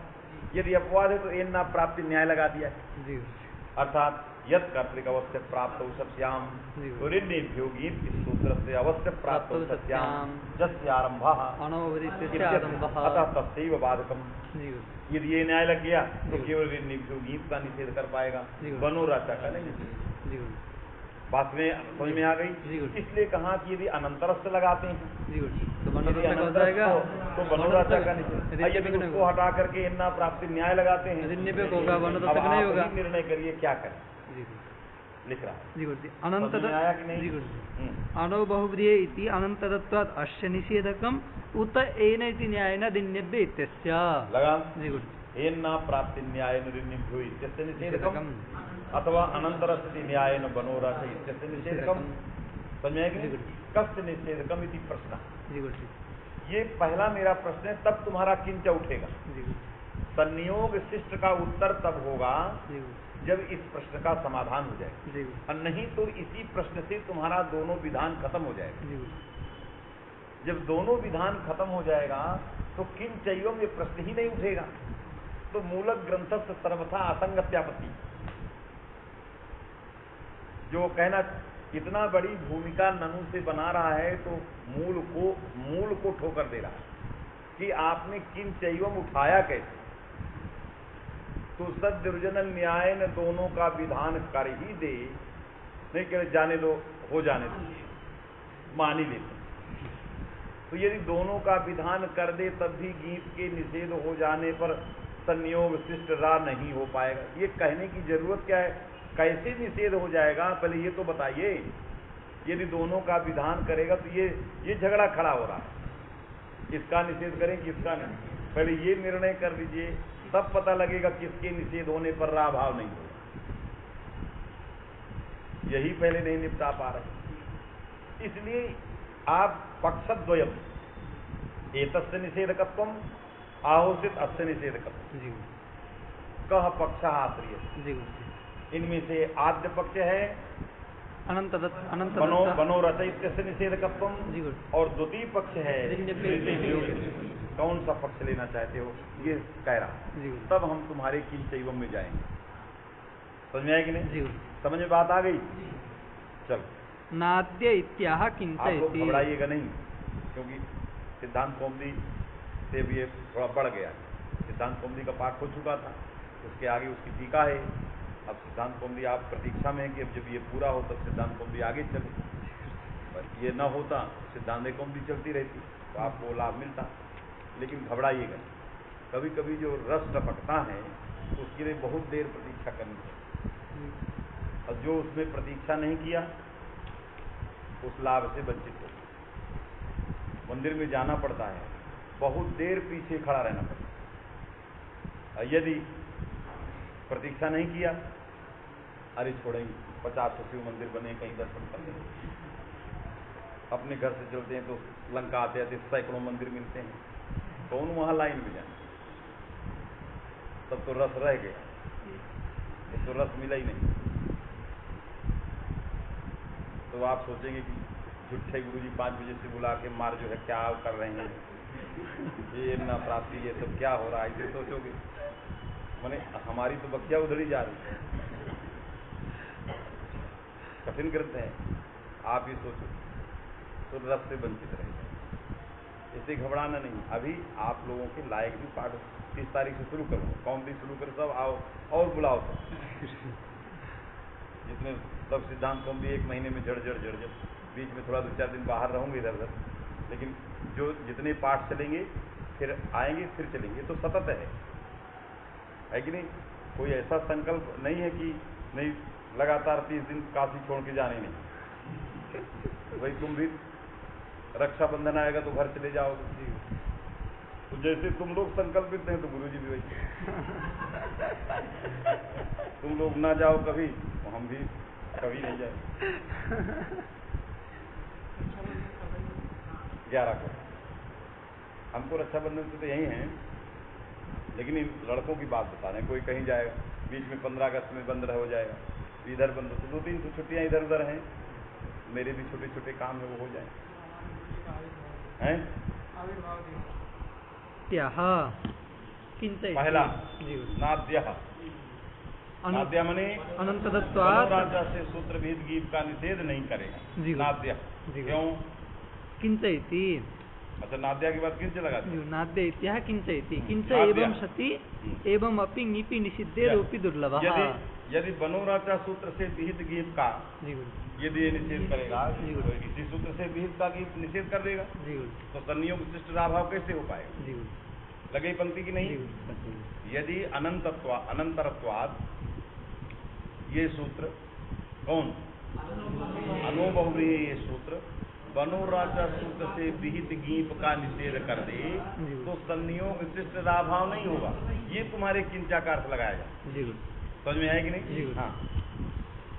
यदि अपवाद है तो एन्ना प्राप्ति न्याय लगा दिया है। अर्थात यद कर्तृक अवश्य प्राप्त सत्याम, तो ऋण्यभ्यो गीत इस सूत्र से अवश्य प्राप्त सत्याम जस्य आरंभः अतः तस्यैव बाधकम्। यदि ये न्याय लग गया तो केवल ऋण्यभ्यो गीत का निषेध कर पाएगा, बनो राजा का नहीं। बात में समझ में आ गई? इसलिए कहा कि यदि अनंतरस्थ लगाते हैं तो बनो राजा का निषेध, यदि उसको हटा करके इन्ना प्राप्ति न्याय लगाते हैं, अब आप निर्णय करिए क्या करें। लिख रहा है। जी गुरुजी। समझ में आया कि नहीं? जी गुरुजी। अणो बहुव्रीहि इति अनंतत्वात् अस्य निषेधकम उत एन इति न्यायेन दिन्यभ्य इत्यस्य। लगा? जी गुरुजी। एन न प्राप्ति न्यायेन दिन्यभ्यो इत्यस्य निषेधकम अथवा अनंतरस्ति न्यायेन बनोरथ इत्यस्य निषेधकम। समझ में आया कि नहीं? कस्य निषेधकम इति प्रश्न। जी गुरुजी। ये पहला मेरा प्रश्न है, तब तुम्हारा किंच उठेगा। जी गुरुजी। संयोग शिष्ट का उत्तर तब होगा जी गुरुजी। जब इस प्रश्न का समाधान हो जाएगा। जी गुरुजी। और नहीं तो इसी प्रश्न से तुम्हारा दोनों विधान खत्म हो जाएगा। जी गुरुजी। जब दोनों विधान खत्म हो जाएगा तो किंचैवम ये प्रश्न ही नहीं उठेगा। तो मूलक ग्रंथस्थ सर्वथा असंगत्यापत्ति, जो कहना इतना बड़ी भूमिका ननु से बना रहा है तो मूल को ठोकर दे रहा है कि आपने किंचैवम उठाया कैसे। तो सद्योजन न्याय न दोनों का विधान कर ही दे, नहीं कह जाने दो, हो जाने दो, मान ही लेते। तो यदि दोनों का विधान कर दे तब भी गीत के निषेध हो जाने पर संयोग शिष्ट रा नहीं हो पाएगा। ये कहने की जरूरत क्या है? कैसे निषेध हो जाएगा पहले ये तो बताइए। यदि दोनों का विधान करेगा तो ये झगड़ा खड़ा हो रहा है, इसका निषेध करें किसका नहीं। पहले ये निर्णय कर लीजिए, तब पता लगेगा किसके निषेध होने पर रा भाव नहीं होगा। यही पहले नहीं निपटा पा रहे। इसलिए आप पक्षद्वयम एतस्य निषेधकत्वम आहोषित अस्य निषेधकत्वम कह पक्ष आश्रिय। इनमें से आद्य पक्ष है अनंत बनोरथ इत्यस्य निषेधकत्वम और द्वितीय पक्ष है। कौन सा पक्ष लेना चाहते हो ये कह रहा। तब हम तुम्हारे किंचैवम में जाएंगे। समझ में आया कि नहीं? समझ में बात आ गई? चलो। नाद्य इत्याह किंचैति। आप लोग घबराइएगा नहीं, क्योंकि सिद्धांत कौमुदी से भी ये थोड़ा बढ़ गया। सिद्धांत कौमुदी का पाठ हो चुका था, उसके आगे उसकी टीका है। अब सिद्धांत कौमुदी आप प्रतीक्षा में है कि अब जब ये पूरा हो तब सिद्धांत कौमुदी आगे चले। बस ये न होता सिद्धांत कौमुदी चलती रहती तो आपको लाभ मिलता। लेकिन घबराइएगा, कभी कभी जो रस टपकता है उसके लिए बहुत देर प्रतीक्षा करनी है। और जो उसमें प्रतीक्षा नहीं किया उस लाभ से वंचित हो। मंदिर में जाना पड़ता है, बहुत देर पीछे खड़ा रहना पड़ता है। यदि प्रतीक्षा नहीं किया, अरे छोड़ेंगे 50 शिव मंदिर बने, कहीं दर्शन कर लेंगे। अपने घर से चलते हैं तो लंका आते आते सैकड़ों मंदिर मिलते हैं, कौन वहां लाइन में जाए। तब तो रस रह गया, तो रस मिला ही नहीं। तो आप सोचेंगे कि झूठे गुरुजी 5 बजे से बुला के मार जो है क्या कर रहे हैं, ये ना प्राप्ति, ये सब क्या हो रहा है, इसे सोचोगे। माने हमारी तो बखिया उधड़ी जा रही है। कठिन ग्रंथ है, आप ये सोचो तो रस से वंचित रहेगा। इसे घबराना नहीं। अभी आप लोगों के लायक भी पाठ 30 तारीख से शुरू करूँगा। कौन भी शुरू करो, सब आओ और बुलाओ सब। जितने सब सिद्धांत कौन भी 1 महीने में जड़ बीच में थोड़ा 2-4 दिन बाहर रहूंगे इधर उधर, लेकिन जो जितने पाठ चलेंगे फिर आएंगे फिर चलेंगे, तो सतत है कि नहीं? कोई ऐसा संकल्प नहीं है कि नहीं लगातार 30 दिन काशी छोड़ के जाने नहीं। भाई तुम भी रक्षाबंधन आएगा तो घर चले जाओगे, तो जैसे तुम लोग संकल्पित हैं तो गुरुजी भी वैसे। तुम लोग ना जाओ कभी तो हम भी कभी नहीं जाए। 11 को हमको रक्षाबंधन से तो यही हैं, लेकिन इन लड़कों की बात बता रहे हैं। कोई कहीं जाएगा, बीच में 15 अगस्त में बंद हो जाएगा, इधर बंद, तो 2-3 तो छुट्टियां इधर उधर हैं। मेरे भी छोटे छोटे काम है वो हो जाए हैं। पहला नाद्य मने अनंतत्वात् से सूत्र भेद गीत का निषेध नहीं करेगा। नाद्य क्यों? किंचैति। अच्छा, नाद्या के बाद किंच लगा दिया। नाद्य इत्याह किंचैति। किंच एवं सति एवं अपि ङीपि निषिद्धे रूपी दुर्लभः। यदि बनोराचा सूत्र से विहित गीत का यदि ये निषेध करेगा तो इसी सूत्र से विहित का गीत निषेध कर देगा, तो संयोग शिष्ट राभाव कैसे हो पाएगा? लगे पंक्ति की नहीं? यदि अनंतरत्वाद ये सूत्र कौन? अनो बहुव्रीहि ये सूत्र बनोराचा सूत्र से विहित गीप का निषेध कर दे तो संयोग शिष्ट राभाव नहीं होगा। ये तुम्हारे किंचा का अर्थ लगाया जाए। समझ में आया कि नहीं? हाँ।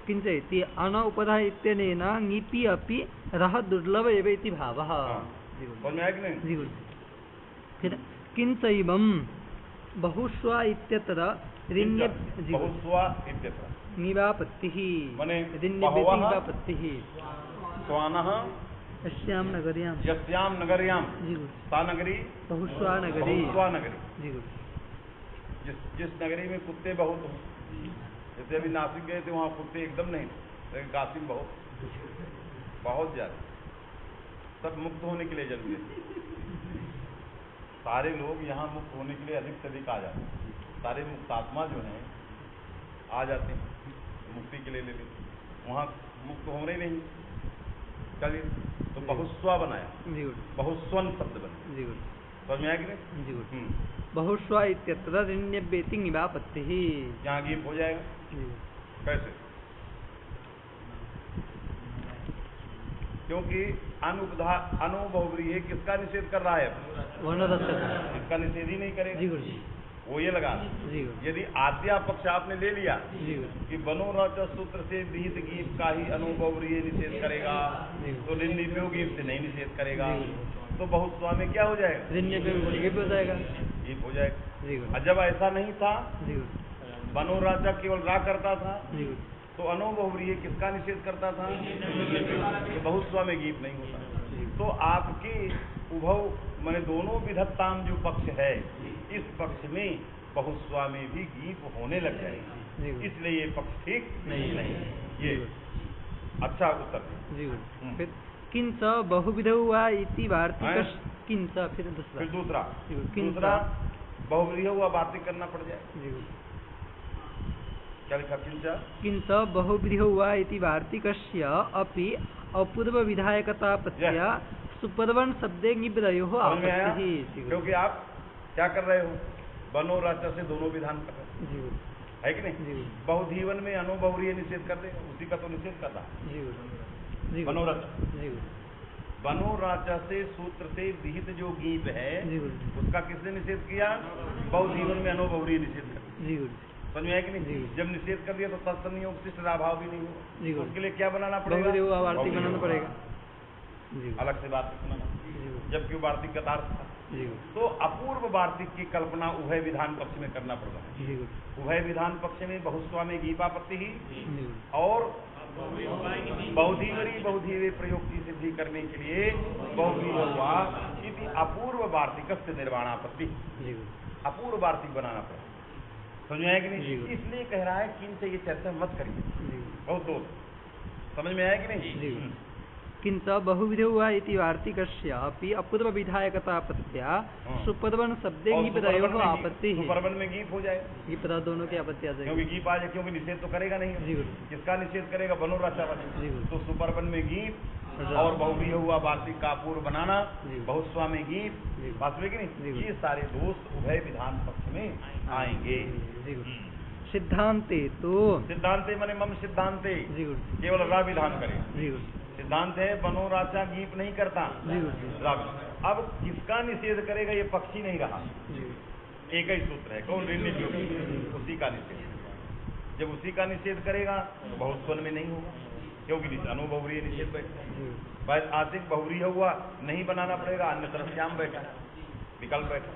किंच इति अनौपधा इत्यनेन ङिपि अपि रह दुर्लभ एव इति भावः। समझ में आया कि नहीं? फिर किंचैवं बहुष्वा इत्यत्र ऋण्य बहुस्वा इत्यत्र निवापत्तिः माने ऋण्यभ्येति निवापत्तिः स्वानः यस्यां नगर्यां सा नगरी बहुस्वा नगरी जिस नगरी में कुत्ते बहुत हों। जैसे अभी नासिक गए थे, वहाँ कुत्ते एकदम नहीं थे, लेकिन काशी में बहुत ज्यादा। सब मुक्त होने के लिए जन्मे। सारे लोग यहाँ मुक्त होने के लिए अधिक से अधिक आ जाते हैं। सारे मुक्तात्मा जो हैं आ जाते हैं मुक्ति के लिए ले लेते, वहाँ मुक्त हो रहे नहीं। चलिए तो बहुस्वा बनाया, बहुस्वन शब्द बना। समझ में आया कि नहीं? बहुस्वा इत्यत्र ऋण्यभ्येति निवापत्तिः। यहाँ गीप हो जाएगा। कैसे? क्योंकि अनु बहुव्रीहि किसका निषेध कर रहा है? इसका निषेध ही नहीं करेगा। वो ये लगा यदि आद्या पक्ष आपने ले लिया कि बनोराचा सूत्र से विहित गीत का ही अनु बहुव्रीहि निषेध करेगा तो ऋण्यभ्यो गीत से नहीं निषेध करेगा, तो बहुस्वा में क्या हो जाएगा? ऋण्यभ्यो हो जाएगा, गीप हो जाएगा। और जब ऐसा नहीं था, बनोराचा केवल रा करता था, तो अनु बहुव्रीहि किसका निषेध करता था? तो बहुस्वा में गीत नहीं होता। तो आपके उभव माने दोनों विधत्ताम जो पक्ष है, इस पक्ष में बहुस्वा में भी गीप होने लग जाएगा, इसलिए ये पक्ष ठीक नहीं। ये अच्छा उत्तर। फिर किंच बहुविधौ वा इति वार्तिक किंच फिर दूसरा बहुविधौ वा वार्तिक करना पड़ जाए। क्या लिखा? किंच बहुविधौ वा इति वार्तिकस्य अपि अपूर्व विधायकता प्रत्यय सुपर्वण शब्दे ङिब्रयोः आपत्तिः। क्योंकि आप क्या कर रहे हो? बनोराचा से दोनों विधान कर रहे हो, है कि नहीं? बहुधीवन में अनु बहुव्रीहि निषेध कर देगा, उसी का तो निषेध कर रहा बनोराचा से सूत्र से विहित जो गीत है उसका किसने निषेध किया? बहुधीवन में अनु बहुव्रीहि निषेध कर। समझ में आया कि नहीं? जब निषेध कर दिया तो तत्संयोग शिष्ट राभाव भी नहीं होगा। उसके लिए क्या बनाना पड़ेगा? वार्तिक बनाना पड़ेगा, अलग से वार्तिक बनाना, जबकि वार्तिक का अर्थ था। तो अपूर्व वार्तिक की कल्पना उभय विधान पक्ष में करना पड़ेगा। उभय विधान पक्ष में बहुस्वा में गीपापत्ति ही और बहुधीवे प्रयोग की सिद्धि करने के लिए बहुव्रीहि अपूर्व वार्तिक निर्वाणापत्ति, अपूर्व वार्तिक बनाना पड़ेगा। समझ में आया कि नहीं? इसलिए कह रहा है कि इनसे ये चर्चा मत करिए बहुत दोस्त। समझ में आया कि नहीं? किंच बहुविधौ वा इति वार्तिकस्य अपि अपूर्व विधायकता प्रत्यय सुपर्वण शब्दे ङिब्रयोः आपत्तिः। सुपर्वण में गीप हो जाए, गीप दोनों की आपत्ति आ जाएगी। क्योंकि गीप आ जाए, क्योंकि निषेध तो करेगा नहीं। किसका निषेध करेगा? बनोराचा वाला। तो सुपर्वण में गीप और बहुव्रीहि हुआ वार्तिक का अपूर्व बनाना, बहुस्वा में गीप, वास्तविक नहीं, ये सारे दोष उभय विधान पक्ष में आएंगे। सिद्धांते तो सिद्धांते माने मम सिद्धांते केवल रा विधान करे। सिद्धांत है बनोराचा गीप नहीं करता। अब किसका निषेध करेगा? ये पक्षी नहीं रहा, एक ही सूत्र है, कौन? ऋण्यभ्यो, उसी का निषेध। जब उसी का निषेध करेगा तो बहुस्वन में नहीं होगा, क्योंकि अनु बहुव्रीहि निषेध बैठा। बस आशिक बहुव्रीहि हुआ नहीं बनाना पड़ेगा, अन्य तरफ श्याम बैठा, विकल्प बैठा।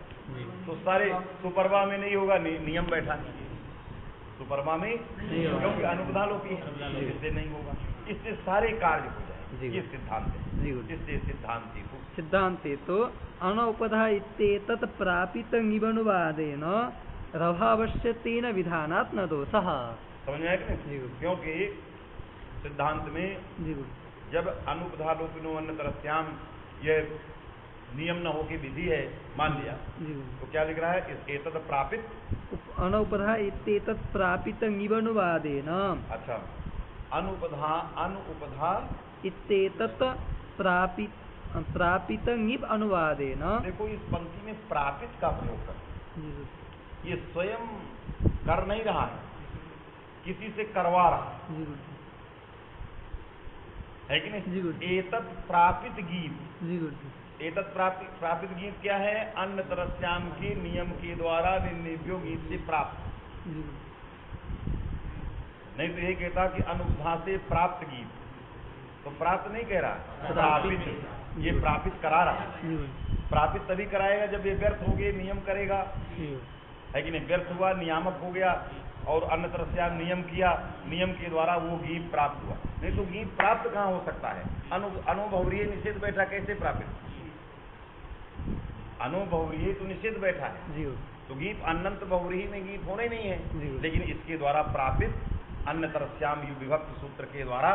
तो सारे सुपर्वा में नहीं होगा, नियम बैठा सुपर्वा में, क्योंकि अनुपधा लोपी है, इससे नहीं होगा। इससे सारे कार्य हो जाए। ये सिद्धांत है। इससे सिद्धांते तो अनौपधा इत्येतत् प्रापित ङिबनुवादेन रभावस्य तेन विधानात् न दोषः। समझ में आया कि नहीं? क्योंकि सिद्धांत में जब अनुपधा लोपिनो अन्यतरस्याम ये नियम न हो कि विधि है मान लिया, तो क्या लिख रहा है? एतत् प्रापित अनौपधा इत्येतत् प्रापित ङिबनुवादेन। अच्छा, अनुपधा इत्येतत् प्रापित ङिब अनुवादेन। देखो इस पंक्ति में प्रापित का प्रयोग कर, ये स्वयं कर नहीं रहा है, किसी से करवा रहा। है कि नहीं? जी गुरु। एतत् प्रापित गीत, जी गुरु। एतत् प्रापित गीत क्या है? अन्न तरस्याम के नियम के द्वारा निर्निभ्यो गीत से प्राप्त। जी गुरु। नहीं तो ये कहता कि अनुपधा से प्राप्त गीत, तो प्राप्त नहीं कह रहा, प्रापित। ये प्रापित करा रहा है। जी गुरु। प्रापित तभी कराएगा जब ये व्यर्थ हो गए, नियम करेगा, जी गुरु। है कि नहीं? व्यर्थ हुआ, नियामक हो गया और अन्न तरस्याम नियम किया, नियम के द्वारा वो गीत प्राप्त हुआ। नहीं तो गीत प्राप्त कहाँ हो सकता है? अनुभवरीय निषेध बैठा, कैसे प्राप्त? अनुभवरीय तो निषेध बैठा है। जी गुरु। तो गीत अनंत बहुव्रीहि में गीत होने नहीं है, जी। लेकिन इसके द्वारा प्रापित अन्न तरस्याम विभक्त सूत्र के द्वारा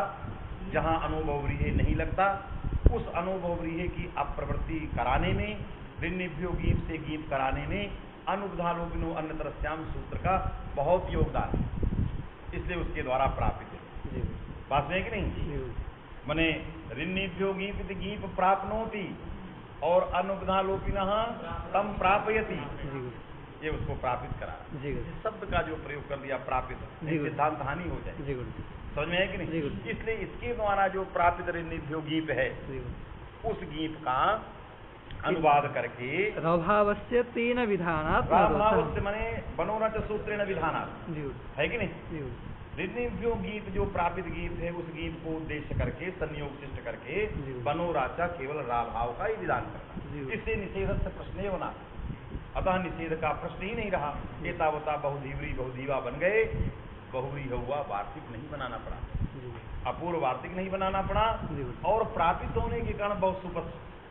जहां अनुभवरीहि नहीं लगता, उस अनुभवरीहि की अप्रवृत्ति कराने में, ऋन्निभ्यो गीत से गीत कराने में अनुपधालोपिनो अन्न तरस्याम सूत्र का बहुत योगदान है, इसलिए उसके द्वारा प्राप्त है। जी। बात है कि नहीं? जी। मने ऋन्निभ्यो गीत गीत प्राप्नोति और अनुपधालोपिनः तम प्रापयति, ये उसको प्रापित करा। जी। शब्द का जो प्रयोग कर दिया प्रापित, सिद्धांत हानि हो जाए। जी। समझ में है कि नहीं? इसलिए इसके द्वारा जो प्रापित ऋन्निभ्यो गीत है, उस गीत का अनुवाद करके रभावस्य तेन विधानात्, रभावस्य मने बनोरच सूत्रेण विधानात्, है कि नहीं? ऋन्निभ्यो गीत जो प्रापित गीत है, उस गीत को उद्देश्य करके संयोग शिष्ट करके बनोराचा केवल राभाव का ही विधान करना, इससे निषेध से प्रश्न बना। अतः निषेध का प्रश्न ही नहीं रहा। एतावता बहुधीवरी बहुधीवा बन गए, बहुव्री हुआ वार्तिक नहीं बनाना पड़ा, अपूर्व वार्तिक नहीं बनाना पड़ा, और प्रापित होने के कारण बहुत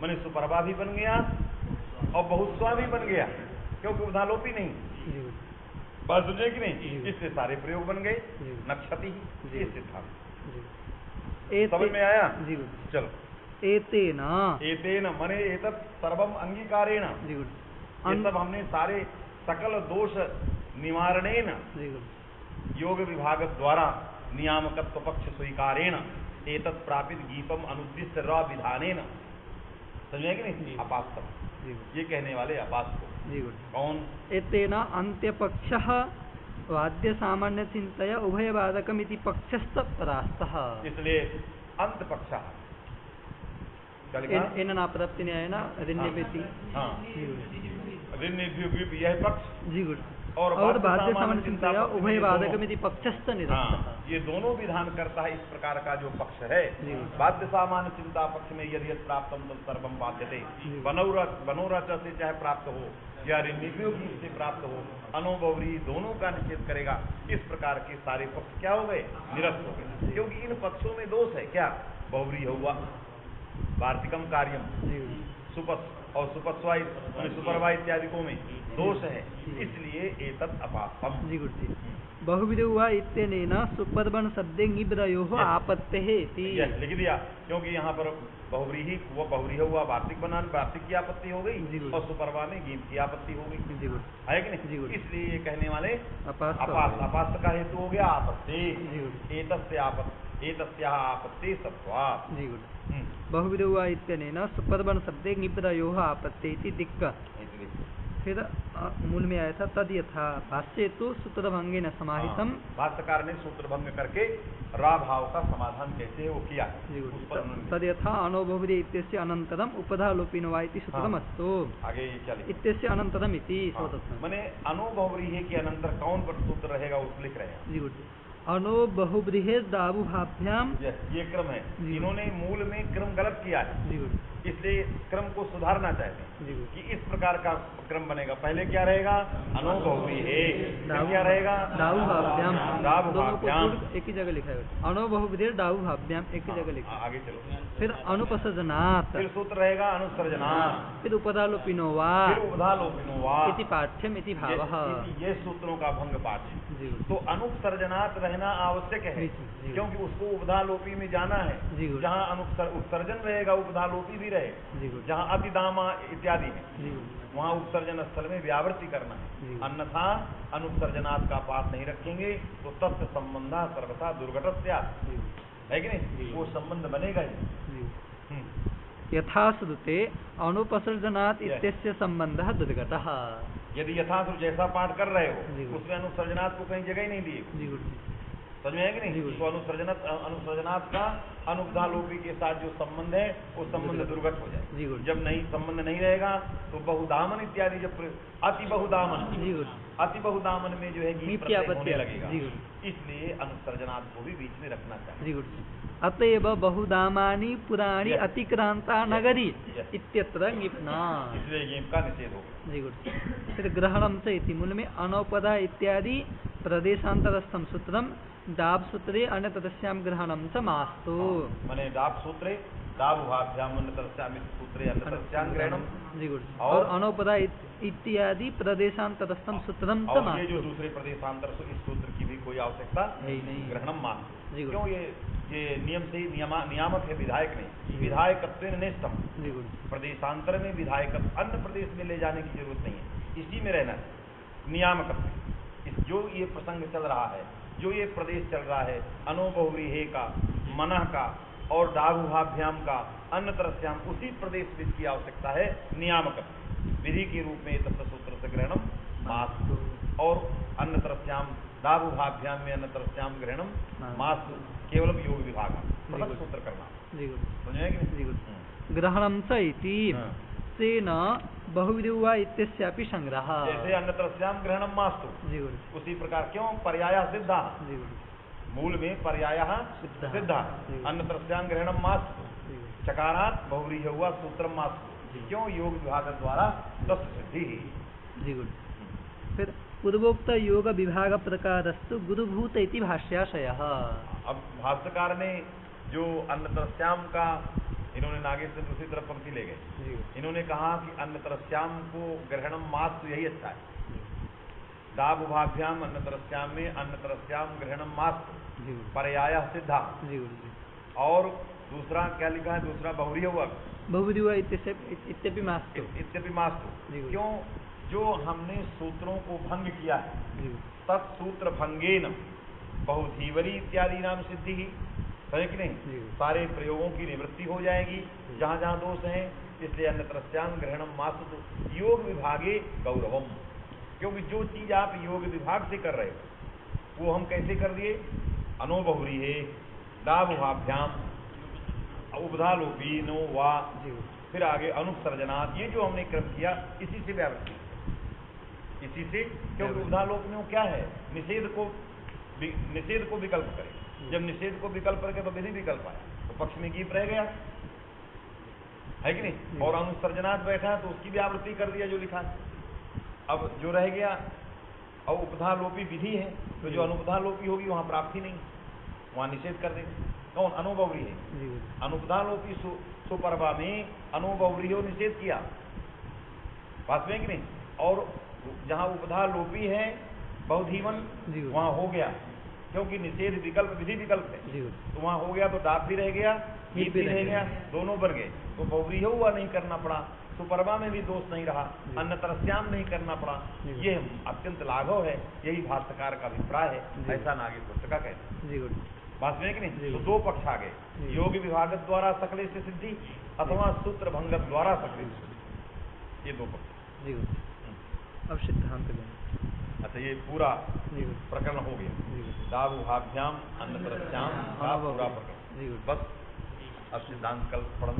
मैंने सुपरवा भी बन गया और बहुस्वा भी बन गया, क्योंकि उधालोपी नहीं। बात समझे कि नहीं? इससे सारे प्रयोग बन गए, नक्षति ही सिद्धांत। समझ में आया? चलो। एतेन मने एतत् सर्वम अंगीकारेण, ये सब हमने सारे सकल दोष निवारणेन योग विभाग द्वारा नियामकत्व पक्ष स्वीकारेण एतत् प्रापित गीतम अनुद्दिश्य र विधानेन, समझे कि नहीं? अपास्तव, ये कहने वाले अपास्तव कौन? एतेन अंत्यपक्षः वाद्य सामान्य चिंतया उभयवादकमिति पक्षस्थ परास्तः, इसलिए अंत पक्षः नापदप्ति न्यायेन ऋण्यपेति, यह पक्ष जी गुरु, और वाद्य सामान्य चिंतया उभयवादकमिति पक्षस्थ निरस्तः, ये दोनों विधान करता है। इस प्रकार का जो पक्ष है, वाद्य सामान्य चिंता पक्ष में यदि प्राप्तम तत् सर्वम बाध्यते, बनोरच से चाहे प्राप्त हो या ऋन्निभ्यो गीत से प्राप्त हो, अनुभवरी दोनों का निषेध करेगा। इस प्रकार के सारे पक्ष क्या हो गए? निरस्त हो गए, क्योंकि इन पक्षों में दोष है। क्या? बहुव्री हुआ, वार्तिकम कार्यम, सुपस और सुपस्वा सुपरवा इत्यादिकों में दोष है, इसलिए एतत् अपास्तम। जी गुरु जी। बहुविध हुआ इत्यनेन सुपदबन शब्दे ङिब्रयोः आपत्तेः इति लिख दिया, क्योंकि यहाँ पर बहुव्रीहि वो बहुव्रीहि हुआ वार्तिक बनान, वार्तिक की आपत्ति हो गई और सुपरवा में गीत की आपत्ति हो गई, है कि नहीं? इसलिए ये कहने वाले अपास्त का हेतु हो गया आपत्ति, एतस्याः आपत्ति सत्वात्। जी गुरु। बहुविध हुआ इत्यनेन सुपदबन शब्दे ङिब्रयोः आपत्ति इति दिक्क। फिर मूल में आया था तद यथा भाष्ये तो सूत्रभंगेन समाहितम, भाष्यकार ने सूत्रभंग करके रा भाव का समाधान कैसे वो किया। तद यथा अनोबहुव्रीहि इत्यस्य अनंतरम उपधालोपिनो वा इति सूत्रमस्तु। आगे चलिए। इत्यस्य अनंतरम इति माने अनोबहुव्रीहि के अनंतर कौन पर सूत्र रहेगा उस लिख रहे हैं। जी गुरु। अनोबहुव्रीहि दावुभाभ्याम, ये क्रम है। इन्होंने मूल में क्रम गलत किया है। जी गुरु। इसलिए क्रम को सुधारना चाहते हैं कि इस प्रकार का क्रम बनेगा। पहले क्या रहेगा? अनोबहुव्रीहि, क्या रहेगा? दावुभाभ्याम, दावुभाभ्याम एक ही जगह लिखा है। अनोबहुव्रीहि दावुभाभ्याम एक ही जगह लिखा है। आगे चलो। फिर अनुपसर्जनात्, फिर सूत्र रहेगा अनुसर्जनात्, फिर उपधालोपिनो वा, फिर उपधालोपिनो वा इति पाठ्यम इति भावः। ये सूत्रों का भंग पाठ है। तो अनुपसर्जनात् रहना आवश्यक है, क्योंकि उसको उपधालोपी में जाना है। जहाँ उपसर्जन रहेगा उपधालोपी भी रहे। जहाँ अतिदामा इत्यादि है वहाँ उपसर्जन स्थल में व्यावृत्ति करना है, अन्यथा अनुपसर्जनात् का पाठ नहीं रखेंगे तो तत्व संबंध सर्वथा दुर्घटस्या, है कि नहीं? वो संबंध बनेगा ही। यथाश्रुते अनुपसर्जनात् इत्यस्य संबंधः दुर्घटः। यदि यथाश्रुत जैसा पाठ कर रहे हो उसमें अनुसर्जनात् को कहीं जगह ही नहीं दिए। समझ में है कि नहीं? तो अनुसर्जनात् का अनुपधालोपी के साथ जो संबंध है वो संबंध दुर्गत हो जाए। जब नहीं संबंध नहीं रहेगा तो बहुदामन इत्यादि जब अति बहुदामन में जो है गीत प्रत्यय होने लगेगा, इसलिए अनुसर्जनात् को भी बीच में रखना चाहिए। अतएव बहुदामानि पुराणी अतिक्रांता नगरी इत्यत्र ङिप्ना, इसलिए ङिप का निषेध होगा। फिर ग्रहणम से इति मूल में अनौपदा इत्यादि प्रदेशांतरस्थम सूत्रम दाब सूत्रे अन्यतरस्याम ग्रहणम च मास्तु। माने दाब सूत्रे दाबुभाभ्याम अन्यतरस्याम सूत्रे अन्यतरस्याम ग्रहणम, और अनौपदा इत्यादि प्रदेशांतरस्थम सूत्रम च मास्तु। ये जो दूसरे प्रदेशांतर इस सूत्र की भी कोई आवश्यकता नहीं, ग्रहणम मास्तु। क्यों? ये नियम से नियामक है, विधायक नहीं। विधायकत्वेन नेष्टम, प्रदेशांतर में विधायक अन्य प्रदेश में ले जाने की जरूरत नहीं है, इसी में रहना है। नियामकत्व जो ये प्रसंग चल रहा है, जो ये प्रदेश चल रहा है, अनो बहुव्रीहि का, मनः का और दाभुभाभ्याम का, अन्यतरस्याम, उसी प्रदेश में इसकी आवश्यकता है नियामकत्व। विधि के रूप में तत्व सूत्र से ग्रहणम मास्तु, और अन्यतरस्याम दाभुभाभ्याम में अन्यतरस्याम ग्रहणम मास्तु, केवल योग विभाग पृथक सूत्र करना। समझे कि नहीं? ग्रहणम च इति तेन बहुविधुवा इत्यस्यापि संग्रह, जैसे अन्यतरस्याम ग्रहणम मास्तु, उसी प्रकार क्यों पर्यायः सिद्धा, मूल में पर्यायः सिद्धा, अन्यतरस्याम ग्रहणम मास्तु, चकारात् बहुव्रीहि हुआ सूत्रम मास्तु, क्यों? योग विभाग द्वारा तस्य सिद्धि। फिर पूर्वोक्त योग विभाग प्रकारस्तु गुरुभूत इति भाष्याशयः। अब भाष्यकार ने जो अन्यतरस्याम का, इन्होंने नागेश से दूसरी तरफ पंक्ति ले गए, इन्होंने कहा कि अन्यतरस्याम को ग्रहणम मास्तु यही अच्छा है। दाभुभाभ्याम अन्यतरस्याम में अन्यतरस्याम ग्रहणम मास्तु पर्यायः सिद्धा, और दूसरा क्या लिखा है? दूसरा बहुव्रीहि हुआ, बहुव्रीहि इत्यपि मास्तु, इत्यपि मास्तु। क्यों? जो हमने सूत्रों को भंग किया है, तत्सूत्र भंगेन बहुधीवरी इत्यादि नाम सिद्धि ही है कि नहीं? सारे प्रयोगों की निवृत्ति हो जाएगी जहां जहां दोष हैं, इसलिए अन्यतरस्याम ग्रहणम मास्तु योग विभागे गौरवम। क्योंकि जो चीज आप योग विभाग से कर रहे हो वो हम कैसे कर दिए? अनो बहुव्रीहि दाभुभाभ्याम उपधालोपी नो वा, फिर आगे अनुसर्जनात्, ये जो हमने क्रम किया इसी से व्यावृत्ति, इसी से। क्योंकि उपधालोप में क्या है? निषेध को विकल्प करे। जब निषेध को विकल्प करके तो विधि विकल्प आया, तो पक्ष में गीप रह गया, है कि नहीं? और अनुसर्जनात् बैठा तो उसकी भी आवृत्ति कर दिया जो लिखा है। अब जो रह गया, अब उपधालोपी विधि है, तो जो अनुपधालोपी होगी वहां प्राप्ति नहीं, वहां निषेध कर देंगे। कौन? अनो बहुव्रीहि। अनुपधालोपी सुपर्वा में अनो बहुव्रीहि निषेध किया, बात में कि नहीं? और जहां उपधालोपी है बहुधीवन, वहां हो गया, क्योंकि निषेध विकल्प विधि विकल्प है, तो वहां हो गया, तो दाब भी रह गया, गीत भी रह गया, दोनों बन गए, तो बहुव्रीहि हुआ नहीं करना पड़ा। सुपर्वा में भी दोष नहीं रहा, अन्यतरस्याम नहीं करना पड़ा। ये अत्यंत लाघव है, यही भाष्यकार का अभिप्राय है, ऐसा नागेश पुस्तका कहते हैं। बात में कि नहीं? तो दो पक्ष आ गए, योग विभाग द्वारा सकले से सिद्धि अथवा सूत्र भंग द्वारा सकले से सिद्धि, ये दो पक्ष। अब सिद्धांत। अच्छा, ये पूरा प्रकरण हो गया, दाभुभाभ्याम अन्यतरस्याम का पूरा प्रकरण। बस अब सिद्धांत कल पढ़ना।